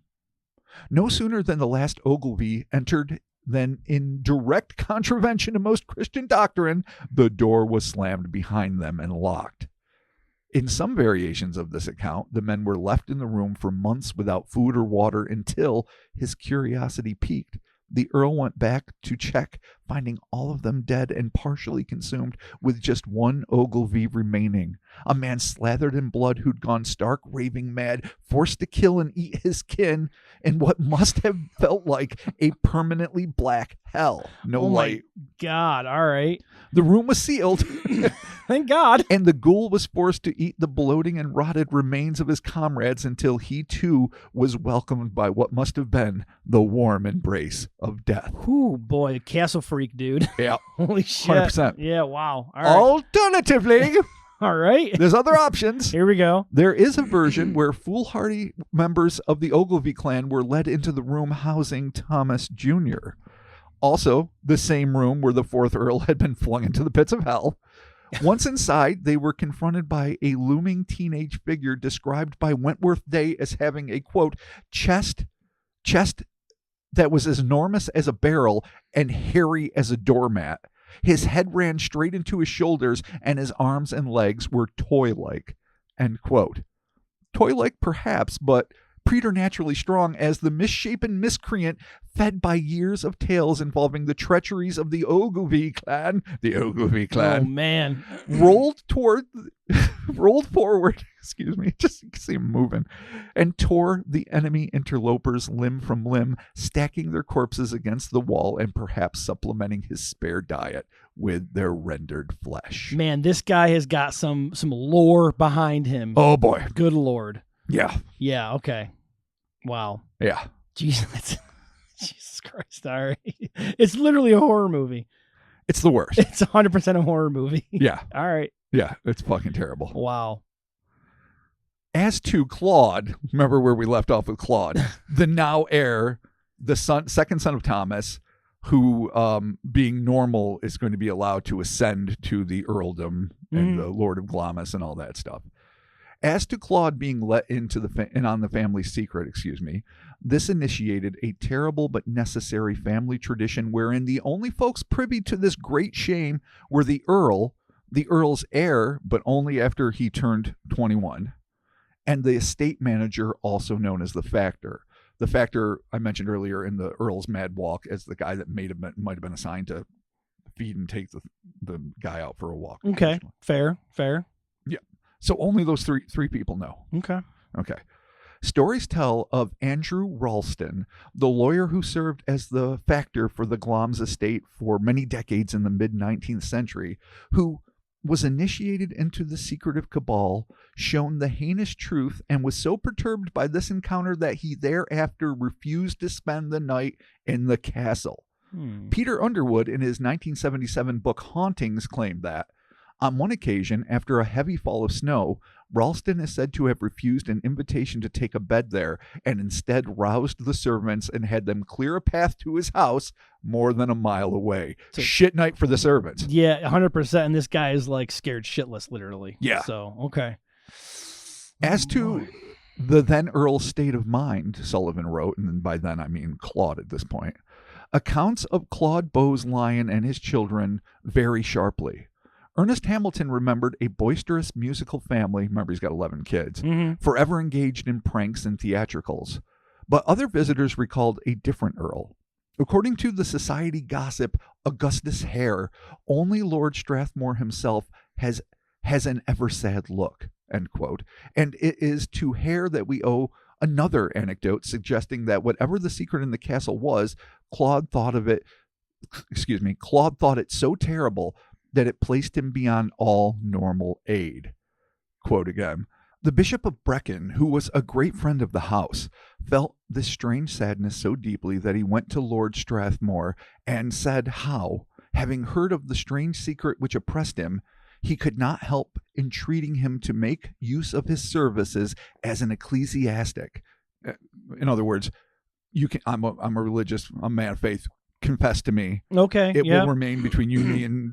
No sooner than the last Ogilvy entered than, in direct contravention of most Christian doctrine, the door was slammed behind them and locked. In some variations of this account, the men were left in the room for months without food or water until his curiosity piqued. The Earl went back to check, finding all of them dead and partially consumed, with just one Ogilvy remaining. A man slathered in blood who'd gone stark raving mad, forced to kill and eat his kin in what must have felt like a permanently black hell. No light. God, all right. The room was sealed. Thank God. And the ghoul was forced to eat the bloating and rotted remains of his comrades until he too was welcomed by what must have been the warm embrace of death. Ooh, boy, castle freak, dude. Yeah. Holy shit. 100%. Yeah, wow. All right. Alternatively, All right. there's other options. Here we go. There is a version where foolhardy members of the Ogilvy clan were led into the room housing Thomas Jr. Also, the same room where the fourth Earl had been flung into the pits of hell. Once inside, they were confronted by a looming teenage figure described by Wentworth Day as having a, quote, chest that was as enormous as a barrel and hairy as a doormat. His head ran straight into his shoulders, and his arms and legs were toy-like, end quote. Toy-like perhaps, but preternaturally strong as the misshapen miscreant, fed by years of tales involving the treacheries of the Ogilvy clan, Oh, man. rolled forward, just see him moving, and tore the enemy interlopers limb from limb, stacking their corpses against the wall and perhaps supplementing his spare diet with their rendered flesh. Man, this guy has got some lore behind him. Oh, boy. Good Lord. Yeah. Yeah, okay. Wow. Yeah. Jesus Christ. All right. It's literally a horror movie. It's the worst. It's 100% a horror movie. Yeah. All right. Yeah, it's fucking terrible. Wow. As to Claude, remember where we left off with Claude, the now heir, the second son of Thomas, who, being normal, is going to be allowed to ascend to the earldom and the Lord of Glamis and all that stuff. As to Claude being let into on the family secret, this initiated a terrible but necessary family tradition wherein the only folks privy to this great shame were the earl's heir, but only after he turned 21, and the estate manager, also known as the factor. The factor I mentioned earlier in the Earl's Mad Walk as the guy that might have been assigned to feed and take the guy out for a walk. Okay, fair. Yeah. So only those three people know. Okay. Stories tell of Andrew Ralston, the lawyer who served as the factor for the Glamis estate for many decades in the mid-19th century, who was initiated into the secretive cabal, shown the heinous truth, and was so perturbed by this encounter that he thereafter refused to spend the night in the castle. Peter Underwood, in his 1977 book Hauntings, claimed that, on one occasion, after a heavy fall of snow, Ralston is said to have refused an invitation to take a bed there and instead roused the servants and had them clear a path to his house more than a mile away. So, shit night for the servants. Yeah, 100%. And this guy is like scared shitless, literally. Yeah. So, okay. As to the then Earl's state of mind, Sullivan wrote, and by then I mean Claude at this point, accounts of Claude Beau's lion and his children vary sharply. Ernest Hamilton remembered a boisterous musical family, remember he's got 11 kids, forever engaged in pranks and theatricals. But other visitors recalled a different Earl. According to the society gossip Augustus Hare, only Lord Strathmore himself has an ever sad look, end quote. And it is to Hare that we owe another anecdote suggesting that whatever the secret in the castle was, Claude thought it so terrible that it placed him beyond all normal aid. Quote again, the Bishop of Brecon, who was a great friend of the house, felt this strange sadness so deeply that he went to Lord Strathmore and said how, having heard of the strange secret which oppressed him, he could not help entreating him to make use of his services as an ecclesiastic. In other words, I'm a man of faith. Confess to me. Okay. It will remain between you, me, and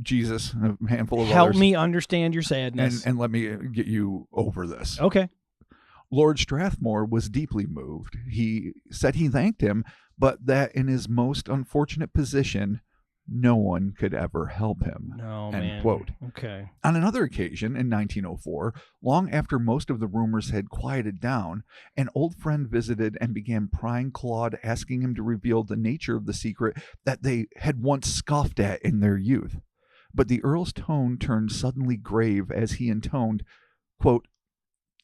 Jesus, and a handful of others. Help me understand your sadness. And let me get you over this. Okay. Lord Strathmore was deeply moved. He said he thanked him, but that in his most unfortunate position, no one could ever help him. No, end man. Quote. Okay. On another occasion, in 1904, long after most of the rumors had quieted down, an old friend visited and began prying Claude, asking him to reveal the nature of the secret that they had once scoffed at in their youth. But the Earl's tone turned suddenly grave as he intoned, quote,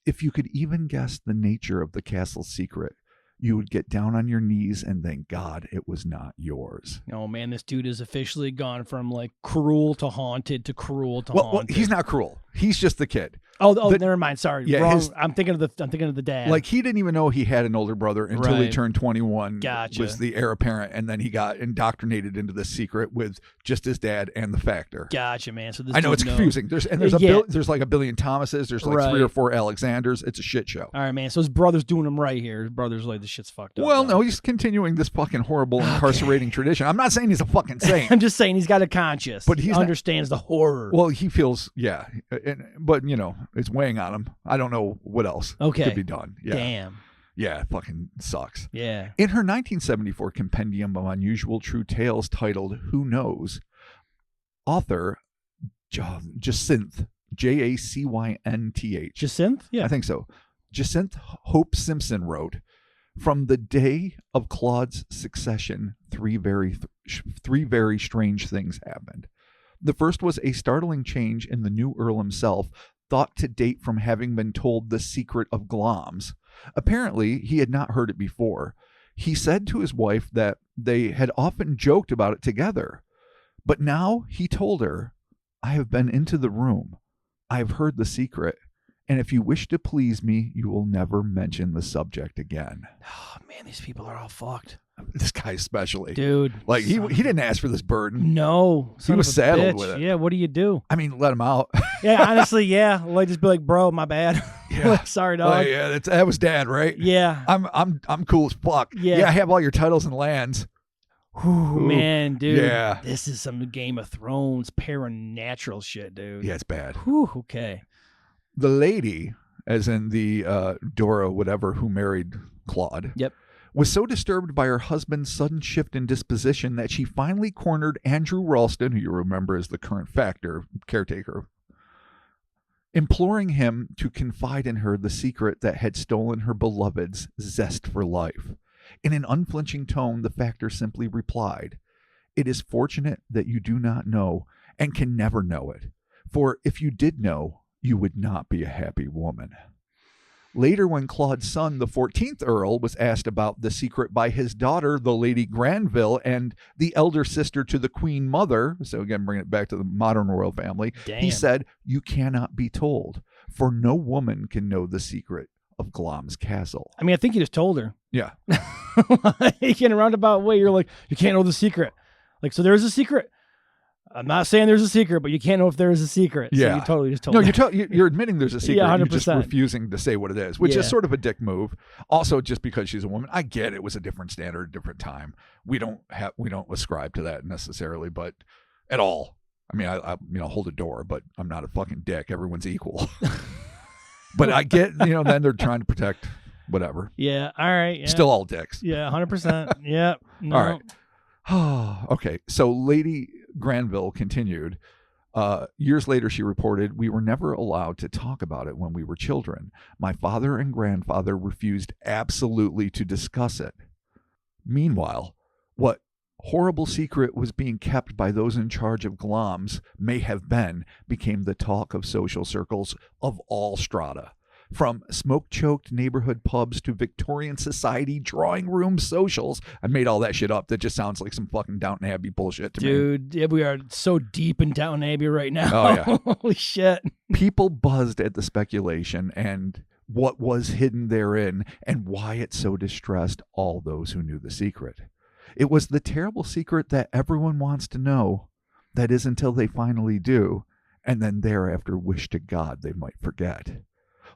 if you could even guess the nature of the castle's secret, you would get down on your knees and thank God it was not yours. Oh, man, this dude has officially gone from like cruel to haunted to cruel to haunted. Well, he's not cruel. He's just the kid. Never mind. Sorry, yeah, wrong. I'm thinking of the dad. Like, he didn't even know he had an older brother until he turned 21. Gotcha. Was the heir apparent, and then he got indoctrinated into this secret with just his dad and the factor. Gotcha, man. So I know it's confusing. There's like a billion Thomases. There's like 3 or 4 Alexanders. It's a shit show. All right, man. So his brother's doing him right here. His brother's like, this shit's fucked up. Well, no, he's continuing this fucking horrible incarcerating tradition. I'm not saying he's a fucking saint. I'm just saying he's got a conscience. But he understands the horror. Well, he feels, but it's weighing on him. I don't know what else could be done. Yeah. Damn. Yeah, it fucking sucks. Yeah. In her 1974 compendium of unusual true tales titled Who Knows, author Jacinthe, Jacynth. Jacinthe? Yeah. I think so. Jacinthe Hope Simpson wrote, "From the day of Claude's succession, three very strange things happened. The first was a startling change in the new Earl himself, thought to date from having been told the secret of Glamis. Apparently, he had not heard it before. He said to his wife that they had often joked about it together. But now he told her, 'I have been into the room. I have heard the secret. And if you wish to please me, you will never mention the subject again.'" Oh, man, these people are all fucked. This guy especially. Dude. Like, he didn't ask for this burden. No. He was saddled with it. Yeah, what do you do? I mean, let him out. Yeah, honestly, yeah. Like, just be like, bro, my bad. Yeah. Sorry, dog. Yeah, that was dad, right? Yeah. I'm cool as fuck. Yeah. I have all your titles and lands. Ooh, man, dude. Yeah. This is some Game of Thrones paranatural shit, dude. Yeah, it's bad. Whew, okay. The lady, as in the Dora whatever who married Claude, Yep, was so disturbed by her husband's sudden shift in disposition that she finally cornered Andrew Ralston, who you remember as the current caretaker, imploring him to confide in her the secret that had stolen her beloved's zest for life. In an unflinching tone, the factor simply replied, "It is fortunate that you do not know and can never know it, for if you did know, you would not be a happy woman." Later, when Claude's son, the 14th Earl, was asked about the secret by his daughter, the Lady Granville, and the elder sister to the Queen Mother, so again, bringing it back to the modern royal family, he said, "You cannot be told, for no woman can know the secret of Glamis Castle." I mean, I think he just told her. Yeah. In a roundabout way, you're like, you can't know the secret. Like, so there's a secret. I'm not saying there's a secret, but you can't know if there is a secret. So yeah. you totally just told her. You're admitting there's a secret. Yeah, 100%. You're just refusing to say what it is, which is sort of a dick move. Also, just because she's a woman, I get it was a different standard, a different time. We don't ascribe to that necessarily, but at all. I mean, I'll hold a door, but I'm not a fucking dick. Everyone's equal. But I get, then they're trying to protect whatever. Yeah. All right. Yeah. Still all dicks. Yeah. 100%. Yeah. No. All right. Okay. So Lady Granville continued. Years later, she reported, "We were never allowed to talk about it when we were children. My father and grandfather refused absolutely to discuss it. Meanwhile, what horrible secret was being kept by those in charge of Glamis became the talk of social circles of all strata. From smoke-choked neighborhood pubs to Victorian society drawing room socials." I made all that shit up. That just sounds like some fucking Downton Abbey bullshit to me. Dude, yeah, we are so deep in Downton Abbey right now. Oh, yeah. Holy shit. People buzzed at the speculation and what was hidden therein and why it so distressed all those who knew the secret. It was the terrible secret that everyone wants to know. That is, until they finally do, and then thereafter wish to God they might forget.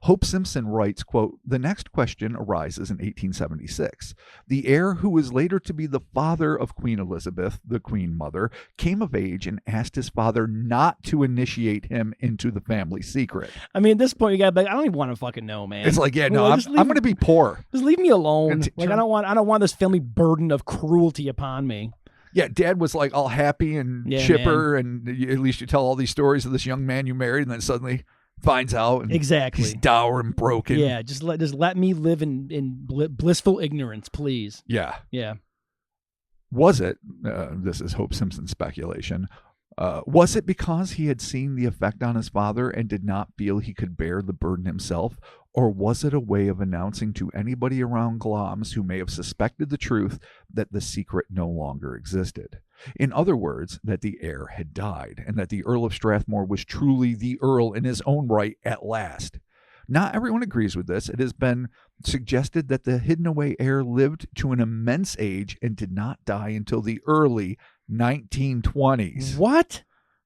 Hope Simpson writes, quote, "The next question arises in 1876. The heir, who was later to be the father of Queen Elizabeth, the Queen Mother, came of age and asked his father not to initiate him into the family secret." I mean, at this point, you gotta be like, I don't even want to fucking know, man. It's like, yeah, no, I'm going to be poor. Just leave me alone. I don't want this family burden of cruelty upon me. Yeah, Dad was like all happy and chipper, and at least you tell all these stories of this young man you married, and then suddenly finds out and exactly he's dour and broken. Yeah, just let me live in blissful ignorance, please. Yeah. Was it, this is Hope Simpson's speculation, was it because he had seen the effect on his father and did not feel he could bear the burden himself? Or was it a way of announcing to anybody around Glamis who may have suspected the truth that the secret no longer existed? In other words, that the heir had died, and that the Earl of Strathmore was truly the Earl in his own right at last. Not everyone agrees with this. It has been suggested that the hidden away heir lived to an immense age and did not die until the early 1920s. What?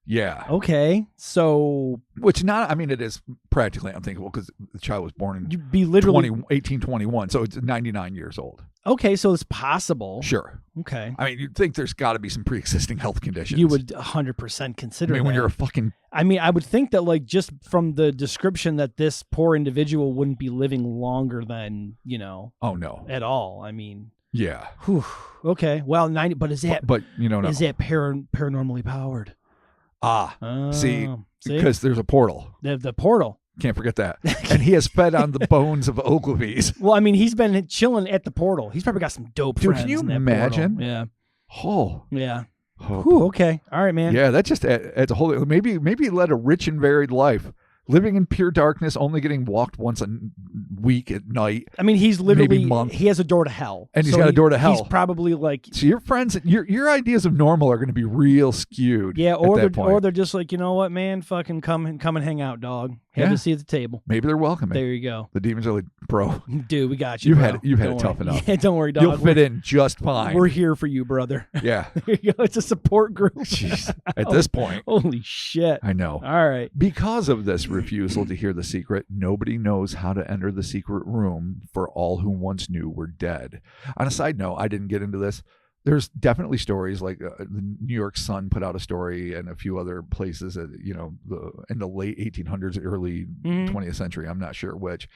Yeah. Okay. So, Which not, I mean, it is practically unthinkable because the child was born in you'd be literally 1821, so it's 99 years old. Okay, so it's possible. Sure. Okay. I mean, you'd think there's got to be some pre-existing health conditions. You would 100% consider when that. you're a fucking... I mean, I would think that, like, just from the description that this poor individual wouldn't be living longer than, Oh, no. at all. I mean... Yeah. Whew, okay. Well, 90... But is that... But you don't know. Is that paranormally powered? See? Because there's a portal. The portal. Can't forget that. And he has fed on the bones of Ogilvy's. Well, I mean, he's been chilling at the portal. He's probably got some dope friends. Can you in that imagine? Portal. Yeah. Oh. Yeah. Oh. Whew, okay. All right, man. Yeah, that just adds a whole... Maybe he led a rich and varied life. Living in pure darkness, only getting walked once a week at night. I mean, he's literally... month. He has a door to hell. And he's got a door to hell. He's probably like... So your friends, your ideas of normal are going to be real skewed. Yeah, at that point. or they're just like, you know what, man? Fucking come and hang out, dog. Have a seat at the table. Maybe they're welcoming. There you go. The demons are like, bro. Dude, we got you. You've had Don't it tough worry. enough. Yeah, don't worry, dog. You'll fit in just fine. We're here for you, brother. Yeah. There you go. It's a support group. Jeez. At this point. Holy shit. I know. All right. Because of this refusal to hear the secret, nobody knows how to enter the secret room, for all who once knew were dead. On a side note, I didn't get into this. There's definitely stories like the New York Sun put out a story, and a few other places that, in the late 1800s, early 20th century, I'm not sure which,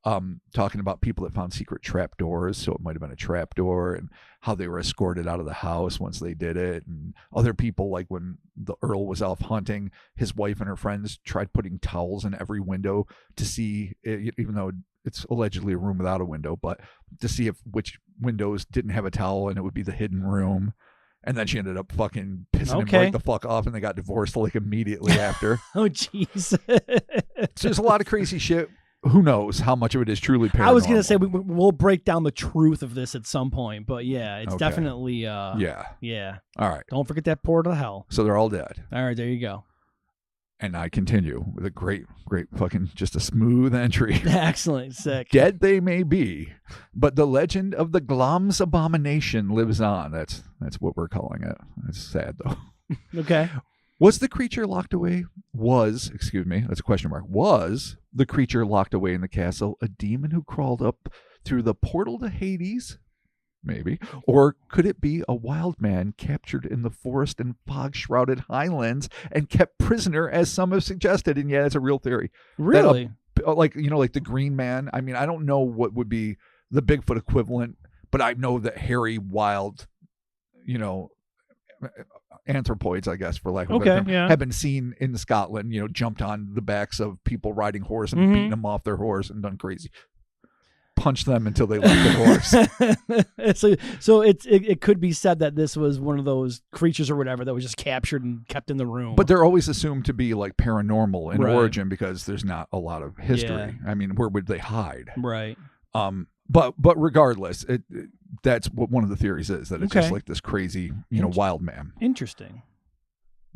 talking about people that found secret trap doors. So it might have been a trap door, and how they were escorted out of the house once they did it. And other people, like when the Earl was off hunting, his wife and her friends tried putting towels in every window to see, even though it's allegedly a room without a window, but to see which windows didn't have a towel, and it would be the hidden room. And then she ended up fucking pissing him right the fuck off, and they got divorced like immediately after. Oh, jeez. So there's a lot of crazy shit. Who knows how much of it is truly paranormal? I was gonna say we'll break down the truth of this at some point, but yeah, it's definitely yeah. All right. Don't forget that portal to hell. So they're all dead. All right, there you go. And I continue with a great fucking, just a smooth entry. Excellent. Sick. Dead they may be, but the legend of the Glamis Abomination lives on. That's what we're calling it. That's sad, though. Okay. Was the creature locked away? That's a question mark. Was the creature locked away in the castle a demon who crawled up through the portal to Hades? Maybe. Or could it be a wild man captured in the forest and fog-shrouded highlands and kept prisoner, as some have suggested? And yeah, it's a real theory. Really? Like the Green Man. I mean, I don't know what would be the Bigfoot equivalent, but I know that hairy, wild, anthropoids, I guess, for lack of a better term, have been seen in Scotland, jumped on the backs of people riding horse and beaten them off their horse and done crazy. Punch them until they left the horse. so it could be said that this was one of those creatures or whatever that was just captured and kept in the room. But they're always assumed to be like paranormal in origin because there's not a lot of history. Yeah. I mean, where would they hide? Right. But regardless, that's what one of the theories is, that it's just like this crazy, wild man. Interesting.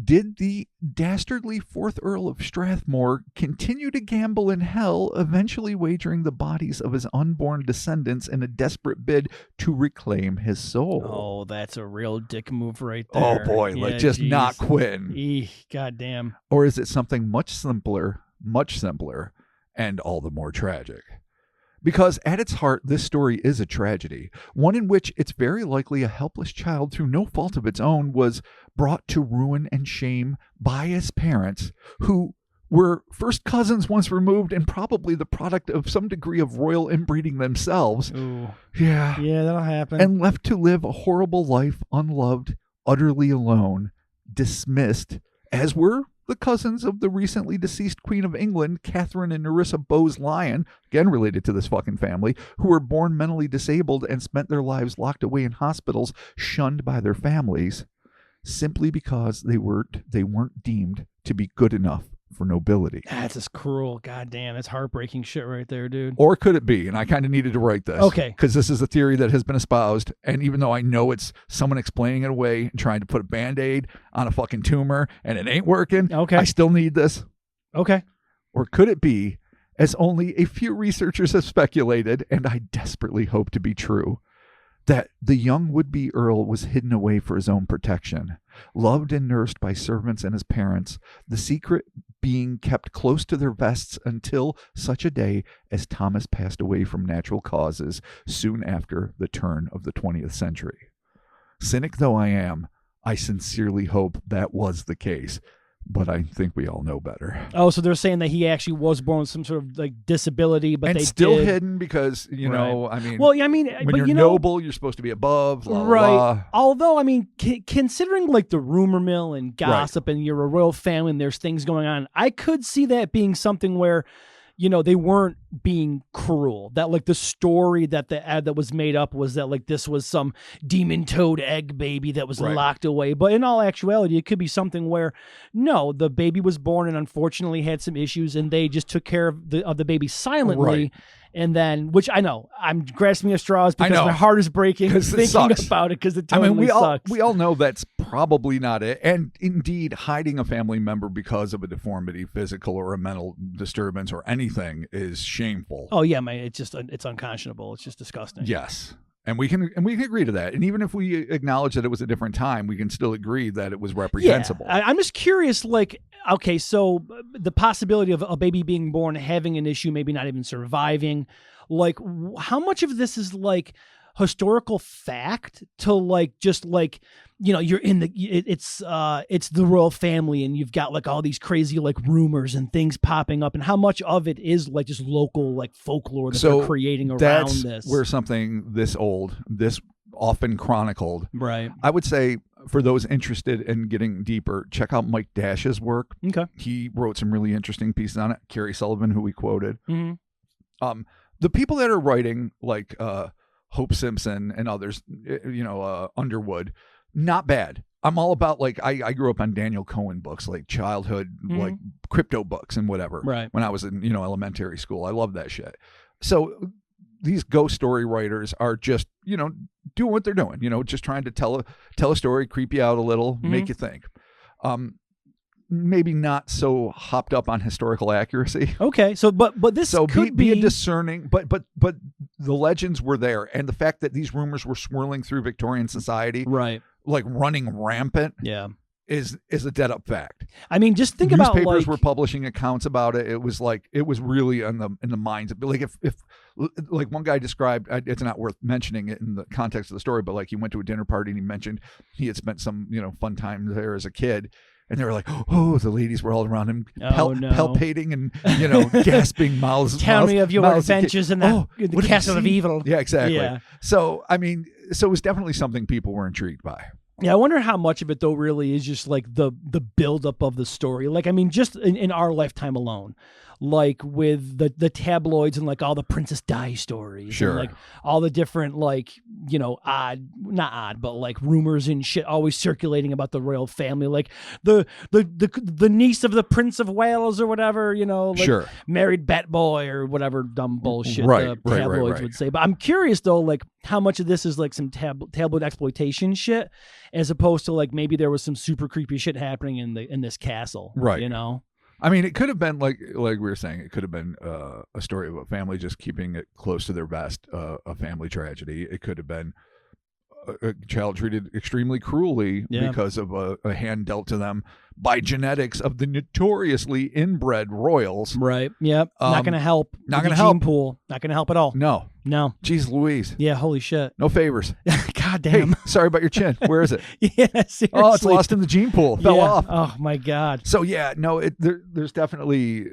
Did the dastardly fourth Earl of Strathmore continue to gamble in hell, eventually wagering the bodies of his unborn descendants in a desperate bid to reclaim his soul? Oh, that's a real dick move right there. Oh boy, not quitting. Goddamn. Or is it something much simpler, and all the more tragic? Because at its heart, this story is a tragedy, one in which it's very likely a helpless child, through no fault of its own, was brought to ruin and shame by his parents, who were first cousins once removed and probably the product of some degree of royal inbreeding themselves. Ooh. Yeah. Yeah, that'll happen. And left to live a horrible life, unloved, utterly alone, dismissed, as were the cousins of the recently deceased Queen of England, Catherine and Nerissa Bowes-Lyon, again related to this fucking family, who were born mentally disabled and spent their lives locked away in hospitals, shunned by their families, simply because they weren't deemed to be good enough for nobility. That's just cruel. God damn, that's heartbreaking shit right there, dude. Or could it be? And I kind of needed to write this. Okay. Because this is a theory that has been espoused. And even though I know it's someone explaining it away and trying to put a Band-Aid on a fucking tumor and it ain't working, okay, I still need this. Okay. Or could it be, as only a few researchers have speculated, and I desperately hope to be true, that the young would-be Earl was hidden away for his own protection, loved and nursed by servants and his parents, the secret being kept close to their vests until such a day as Thomas passed away from natural causes soon after the turn of the 20th century. Cynic though I am, I sincerely hope that was the case. But I think we all know better. Oh, so they're saying that he actually was born with some sort of like disability, but and they still did. hidden because know, I mean, well, I mean, when but you're noble, you're supposed to be above, blah, right? Blah, blah. Although, I mean, considering like the rumor mill and gossip, and you're a royal family, and there's things going on, I could see that being something where, they weren't being cruel. That like the story that the ad that was made up was that like this was some demon toad egg baby that was locked away. But in all actuality, it could be something where no, the baby was born and unfortunately had some issues, and they just took care of the baby silently. Right. And then, which I know, I'm grasping at straws because my heart is breaking thinking about it because it totally sucks. We all know that's probably not it. And indeed, hiding a family member because of a deformity, physical or a mental disturbance or anything is shameful. Oh yeah, man, it's unconscionable. It's just disgusting. Yes. And we can agree to that. And even if we acknowledge that it was a different time, we can still agree that it was reprehensible. Yeah. I'm just curious, like, okay, so the possibility of a baby being born, having an issue, maybe not even surviving, like, how much of this is like historical fact to like just like you're in it's the royal family and you've got like all these crazy like rumors and things popping up, and how much of it is like just local like folklore that they're creating around this? Where something this old, this often chronicled, right? I would say for those interested in getting deeper, check out Mike Dash's work. Okay, he wrote some really interesting pieces on it. Carrie Sullivan, who we quoted. Mm-hmm. The people that are writing like Hope Simpson and others, Underwood, not bad. I'm all about like I grew up on Daniel Cohen books, like childhood, like crypto books and whatever. Right. When I was in elementary school, I love that shit. So these ghost story writers are just doing what they're doing. Just trying to tell a story, creep you out a little, make you think. Maybe not so hopped up on historical accuracy. Okay, so but this could be a discerning, but the legends were there, and the fact that these rumors were swirling through Victorian society, right, like running rampant, is a dead up fact. I mean, just think about newspapers were publishing accounts about it. It was really in the minds of like if like one guy described, it's not worth mentioning it in the context of the story, but like he went to a dinner party and he mentioned he had spent some fun time there as a kid. And they were like, oh, the ladies were all around him, palpating and, gasping mouths. Tell me of your adventures in the castle of evil. Yeah, exactly. Yeah. So, I mean, it was definitely something people were intrigued by. Yeah, I wonder how much of it, though, really is just like the buildup of the story. Like, I mean, just in our lifetime alone, like with the tabloids and like all the Princess Di stories, sure, and like all the different like not odd, but like rumors and shit always circulating about the royal family, like the niece of the Prince of Wales or whatever, like sure, married bat boy or whatever dumb bullshit the tabloids would say. But I'm curious though, like how much of this is like some tabloid exploitation shit, as opposed to like maybe there was some super creepy shit happening in this castle, right? I mean, it could have been like we were saying, it could have been a story of a family just keeping it close to their vest, a family tragedy. It could have been a child treated extremely cruelly because of a hand dealt to them by genetics of the notoriously inbred royals. Right. Yep. Not going to help. Not going to help. Pool. Not going to help at all. No. Jeez Louise. Yeah. Holy shit. No favors. God damn. Hey, sorry about your chin. Where is it? Yeah. Seriously. Oh, it's lost in the gene pool. Fell off. Oh my God. So yeah, no. There's definitely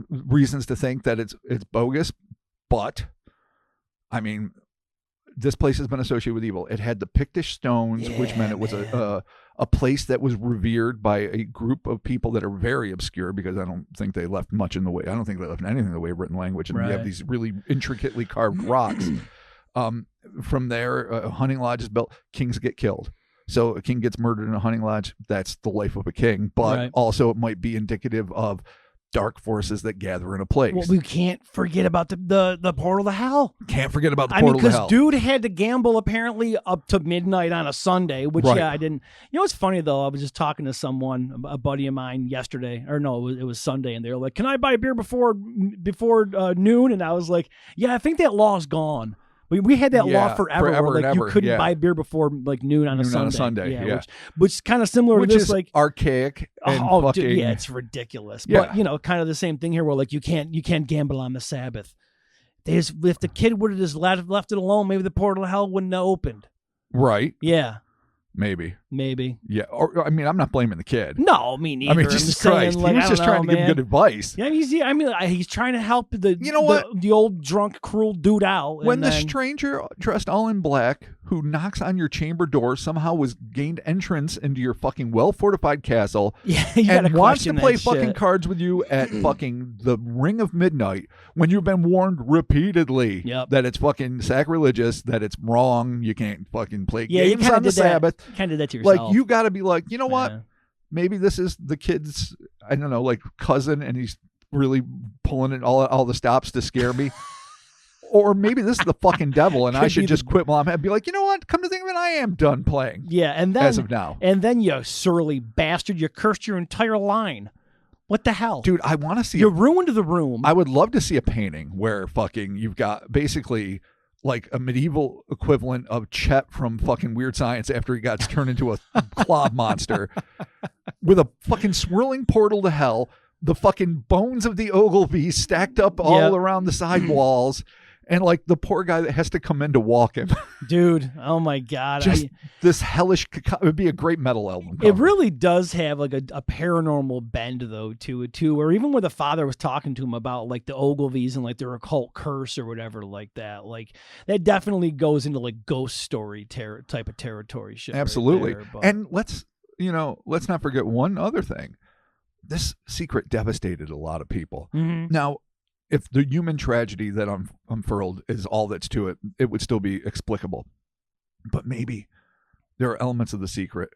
reasons to think that it's bogus, but I mean, this place has been associated with evil. It had the Pictish stones, which meant it was a place that was revered by a group of people that are very obscure, because I don't think they left much in the way. I don't think they left anything in the way of written language. And you have these really intricately carved rocks. From there, hunting lodge is built. Kings get killed. So a king gets murdered in a hunting lodge. That's the life of a king. But also it might be indicative of dark forces that gather in a place. Well, we can't forget about the portal to hell. Can't forget about the I mean, portal to hell. because dude had to gamble apparently up to midnight on a Sunday, which Right. yeah, I didn't. You know what's funny though? I was just talking to someone, a buddy of mine yesterday, or no, it was Sunday, and they were like, "Can I buy a beer before noon?" And I was like, "Yeah, I think that law's gone." We had that law forever where like you couldn't buy beer before like noon on a Sunday. Yeah. Which is kind of similar Which to this, is like archaic. And dude, fucking, yeah, it's ridiculous. Yeah. But you know, kind of the same thing here, where like you can't gamble on the Sabbath. If the kid would have just left it alone, maybe the portal to hell wouldn't have opened. Right. Yeah. Maybe. Yeah. Or I mean, I'm not blaming the kid. No, me neither. I mean, I'm Jesus just saying, Christ. like, He was just trying to give him good advice. Yeah, he's trying to help what? the old drunk cruel dude out. When the stranger dressed all in black who knocks on your chamber door somehow was gained entrance into your fucking well-fortified castle and wants to play fucking cards with you at fucking the ring of midnight when you've been warned repeatedly that it's fucking sacrilegious, that it's wrong, you can't fucking play games on the Sabbath. You kind of did that to yourself. Like, you got to be like, you know what? Maybe this is the kid's, I don't know, like cousin, and he's really pulling it all the stops to scare me. Or maybe this is the fucking devil, and I should just quit while I'm happy. Be like, you know what? Come to think of it, I am done playing. Yeah, and then as of now, and then you surly bastard, you cursed your entire line. What the hell, dude? I want to see. You ruined the room. I would love to see a painting where fucking you've got basically like a medieval equivalent of Chet from fucking Weird Science after he got turned into a clob monster, with a fucking swirling portal to hell, the fucking bones of the Ogilvy stacked up all around the side walls. And like the poor guy that has to come in to walk him. Dude, oh my God. Just this hellish, it would be a great metal album cover. It really does have like a paranormal bend though to it too, or even where the father was talking to him about like the Ogilvies and like their occult curse or whatever like that. Like that definitely goes into like ghost story type of territory shit. Absolutely. Right there, and let's not forget one other thing. This secret devastated a lot of people. Mm-hmm. Now, if the human tragedy that unfurled is all that's to it, it would still be explicable. But maybe there are elements of the secret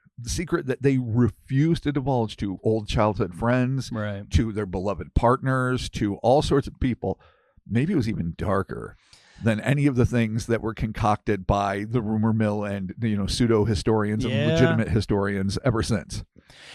that they refuse to divulge to old childhood friends, right, to their beloved partners, to all sorts of people. Maybe it was even darker than any of the things that were concocted by the rumor mill and pseudo historians and legitimate historians ever since.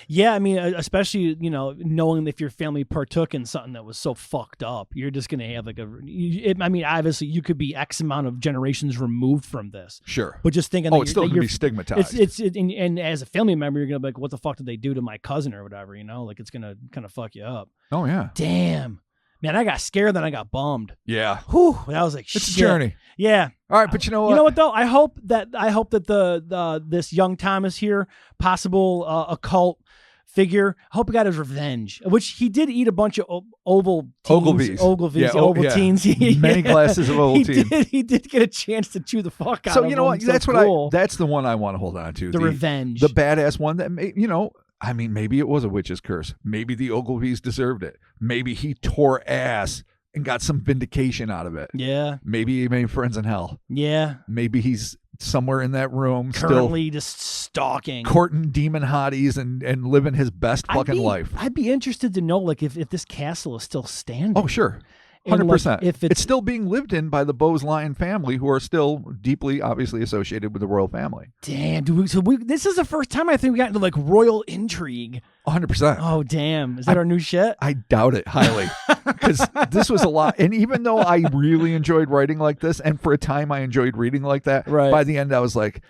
Yeah, I mean, especially knowing if your family partook in something that was so fucked up, you're just gonna have like obviously you could be X amount of generations removed from this. Sure, but just thinking, it's still gonna be stigmatized. And as a family member, you're gonna be like, what the fuck did they do to my cousin or whatever? Like it's gonna kind of fuck you up. Oh yeah, damn. Man, I got scared, then I got bummed. Yeah. Whew. I was like, shit. It's a journey. Yeah. All right, but you know what? You know what though? I hope that the this young Thomas here, possible occult figure, I hope he got his revenge, which he did eat a bunch of Ogilvies, Ovaltines. Many glasses of Ovaltine. He did get a chance to chew the fuck out of them. So you know what? That's cool. That's the one I want to hold on to. The revenge. The badass one that maybe it was a witch's curse. Maybe the Ogilvies deserved it. Maybe he tore ass and got some vindication out of it. Yeah. Maybe he made friends in hell. Yeah. Maybe he's somewhere in that room currently still just stalking, courting demon hotties and living his best fucking life. I'd be interested to know like if this castle is still standing. Oh, sure. 100%. If it's still being lived in by the Bose Lyon family, who are still deeply, obviously, associated with the royal family. Damn, this is the first time I think we got into like royal intrigue. 100%. Oh, damn. Is that our new shit? I doubt it highly, because this was a lot. And even though I really enjoyed writing like this, and for a time I enjoyed reading like that, by the end I was like,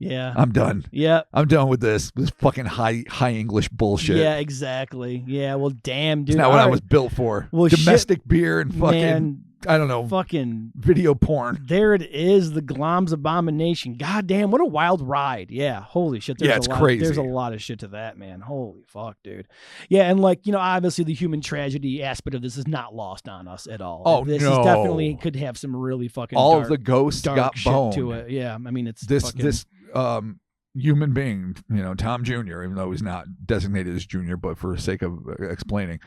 yeah, I'm done. Yeah, I'm done with this fucking high English bullshit. Yeah, exactly. Yeah, well, damn, dude. It's not what I was built for. Well, domestic beer and fucking, I don't know, fucking video porn. There it is, the Glamis Abomination. God damn, what a wild ride. Yeah, holy shit. It's crazy. There's a lot of shit to that, man. Holy fuck, dude. Yeah, and like, obviously the human tragedy aspect of this is not lost on us at all. Oh, this is definitely could have some really fucking all of the ghosts got boned to it. Yeah, I mean, it's this human being, Tom Jr., even though he's not designated as Junior, but for the sake of explaining,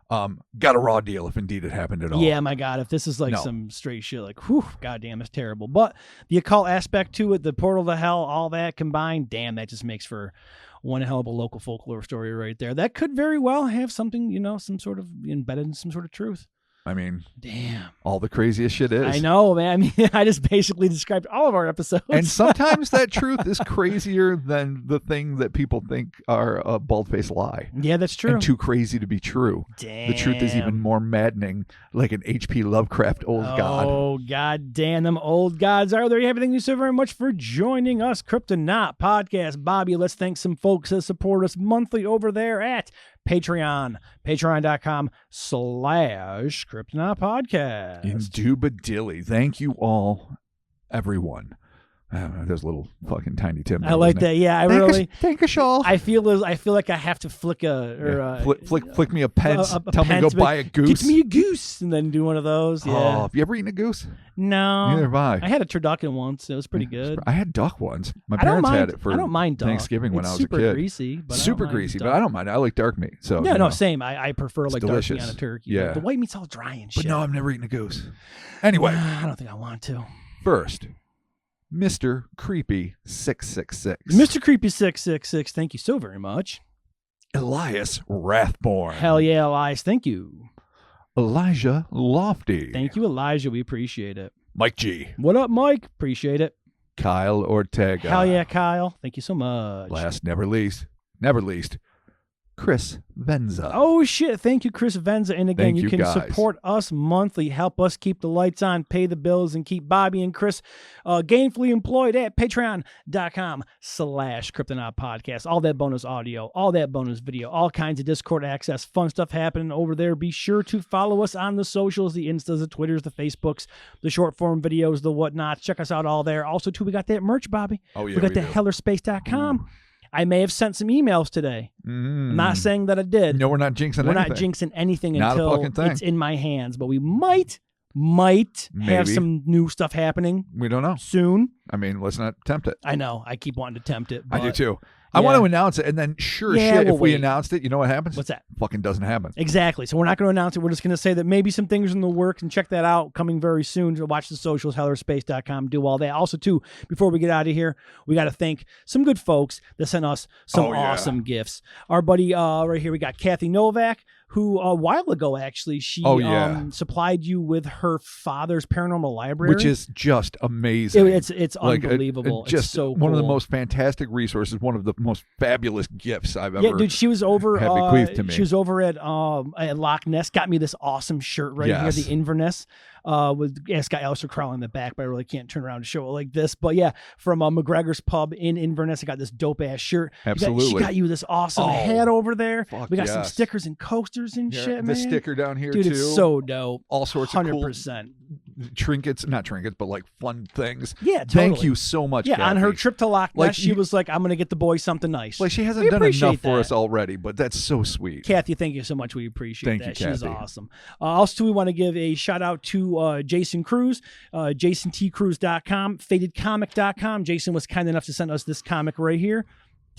got a raw deal if indeed it happened at all. Yeah, my God, if this is like some straight shit, like, whew, goddamn, it's terrible. But the occult aspect to it, the portal to hell, all that combined, damn, that just makes for one hell of a local folklore story right there. That could very well have something, some sort of embedded in some sort of truth. I mean, damn, all the craziest shit is. I know, man. I mean, I just basically described all of our episodes. And sometimes that truth is crazier than the thing that people think are a bald-faced lie. Yeah, that's true. And too crazy to be true. Damn. The truth is even more maddening, like an H.P. Lovecraft old god. Oh, god damn, them old gods are there. Thank you so very much for joining us, Cryptonaut Podcast. Bobby, let's thank some folks that support us monthly over there at Patreon, patreon.com/Cryptonaut Podcast. Indubadilly. Thank you all, everyone. There's a little fucking Tiny Tim. I like that. Yeah, Thank you, Shaw. I feel like I have to flick flick me a pence. Tell me to go buy a goose. Get me a goose, and then do one of those. Yeah. Oh, have you ever eaten a goose? No. Neither have I. I had a turducken once. It was pretty good. I had duck once. My parents had it for I don't mind duck. Thanksgiving when I was a kid. Super greasy, but but I don't mind. I like dark meat. So no, same. I prefer like delicious. dark meat on a turkey. Yeah. The white meat's all dry and shit. But no, I've never eaten a goose. Anyway, I don't think I want to. First, Mr. Creepy 666. Mr. Creepy 666, thank you so very much. Elias Rathborn. Hell yeah, Elias, thank you. Elijah Lofty. Thank you, Elijah. We appreciate it. Mike G. What up, Mike? Appreciate it. Kyle Ortega. Hell yeah, Kyle. Thank you so much. Last, never least, Chris Venza. Oh, shit. Thank you, Chris Venza. And again, you can guys. support us monthly, help us keep the lights on, pay the bills, and keep Bobby and Chris gainfully employed at patreon.com/Cryptonaut Podcast. All that bonus audio, all that bonus video, all kinds of Discord access, fun stuff happening over there. Be sure to follow us on the socials, the Instas, the Twitters, the Facebooks, the short form videos, the whatnots. Check us out all there. Also, too, we got that merch, Bobby. Oh, yeah, we got the hellerspace.com. I may have sent some emails today. I'm not saying that I did. No, we're not jinxing anything. We're not jinxing anything Not a until fucking thing. it's in my hands. But we might have some new stuff happening We don't know. soon. I mean, let's not tempt it. I know. I keep wanting to tempt it. But I do too. I want to announce it, and then Yeah, we'll if we wait. announced it, you know what happens? What's that? Fucking doesn't happen. Exactly. So we're not going to announce it. We're just going to say that maybe some things are in the works, and check that out coming very soon. So watch the socials, hellerspace.com, do all that. Also, too, before we get out of here, we got to thank some good folks that sent us some awesome gifts. Our buddy right here, we got Kathy Novak, who a while ago, actually, she supplied you with her father's paranormal library. Which is just amazing. It's unbelievable. Just it's so one of the cool. most fantastic resources, one of the most fabulous gifts I've ever Yeah, dude, she was over had bequeathed to me. She was over at Loch Ness, got me this awesome shirt right here, the Inverness, with Scott Alistair Crowley in the back, but I really can't turn around to show it like this. But yeah, from McGregor's Pub in Inverness, I got this dope ass shirt. Absolutely. She got you this awesome hat over there. Fuck We got some stickers and coasters and shit, man. The sticker down here, dude, too. it's so dope. All sorts 100%. of cool trinkets, not trinkets, but like fun things. Yeah, totally. Thank you so much, Yeah, Kathy. on her trip to Loch Ness, Like, she was like, I'm going to get the boys something nice. Like, she hasn't We done appreciate enough for that. us already, but that's so sweet. Kathy, thank you so much. We appreciate Thank that. you, She's Kathy. awesome. Also, we want to give a shout out to Jason Cruz, JasonTCruz.com, FatedComic.com. Jason was kind enough to send us this comic right here.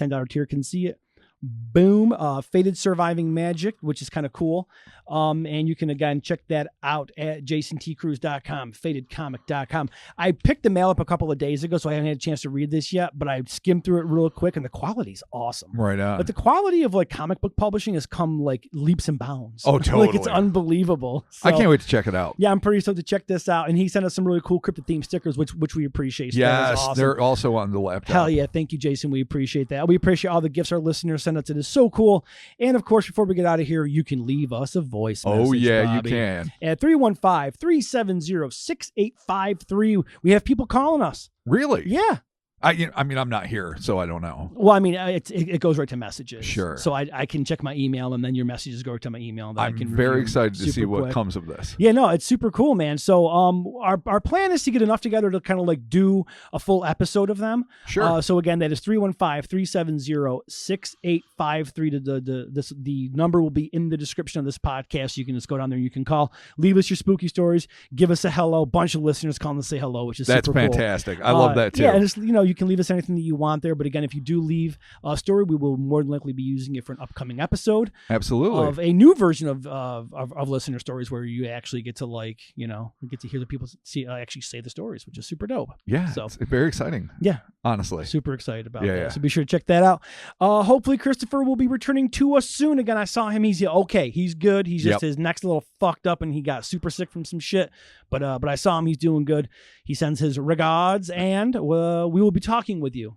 $10 tier can see it. Boom. Fated Surviving Magic, which is kind of cool. And you can, again, check that out at JasonTCruz.com, FatedComic.com. I picked the mail up a couple of days ago, so I haven't had a chance to read this yet, but I skimmed through it real quick, and the quality's awesome. Right on. But the quality of like comic book publishing has come like leaps and bounds. Oh, totally. Like it's unbelievable. So, I can't wait to check it out. yeah, I'm pretty stoked to check this out. And he sent us some really cool cryptid themed stickers, which we appreciate. So that was Yes, awesome. they're also on the laptop. Hell yeah. Thank you, Jason. We appreciate that. We appreciate all the gifts our listeners send us. It is so cool. And of course, before we get out of here, you can leave us a voice message. Oh, yeah, Bobby, you can. At 315-370-6853. We have people calling us. Really? Yeah. I mean, I'm not here, so I don't know. Well, I mean, it goes right to messages. Sure. So I can check my email, and then your messages go to my email. And then I I'm can very review excited to see super what quick. comes of this. Yeah, no, it's super cool, man. So our plan is to get enough together to kind of like do a full episode of them. Sure. So again, that is 315-370-6853. The number will be in the description of this podcast. You can just go down there and you can call. Leave us your spooky stories. Give us a hello. Bunch of listeners calling to say hello, which is That's super fantastic. I love that too. Yeah, and just, You can leave us anything that you want there. But again, if you do leave a story, we will more than likely be using it for an upcoming episode. Absolutely. Of a new version of listener stories where you actually get to get to hear the people actually say the stories, which is super dope. Yeah. So it's very exciting. Yeah. Honestly. Super excited about Yeah, that. yeah. So be sure to check that out. Hopefully Christopher will be returning to us soon. Again, I saw him. He's okay. He's good. He's just his neck's a little fucked up and he got super sick from some shit. But I saw him. He's doing good. He sends his regards and we will be talking with you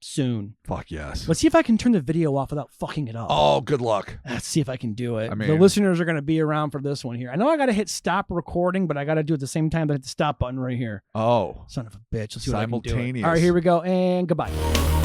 soon. Fuck yes. Let's see if I can turn the video off without fucking it up. Oh, good luck. Let's see if I can do it. I mean, the listeners are going to be around for this one here. I know I got to hit stop recording, but I got to do it at the same time that I hit the stop button right here. Oh. Son of a bitch. Let's see what I can do. Simultaneous. All right, here we go. And goodbye.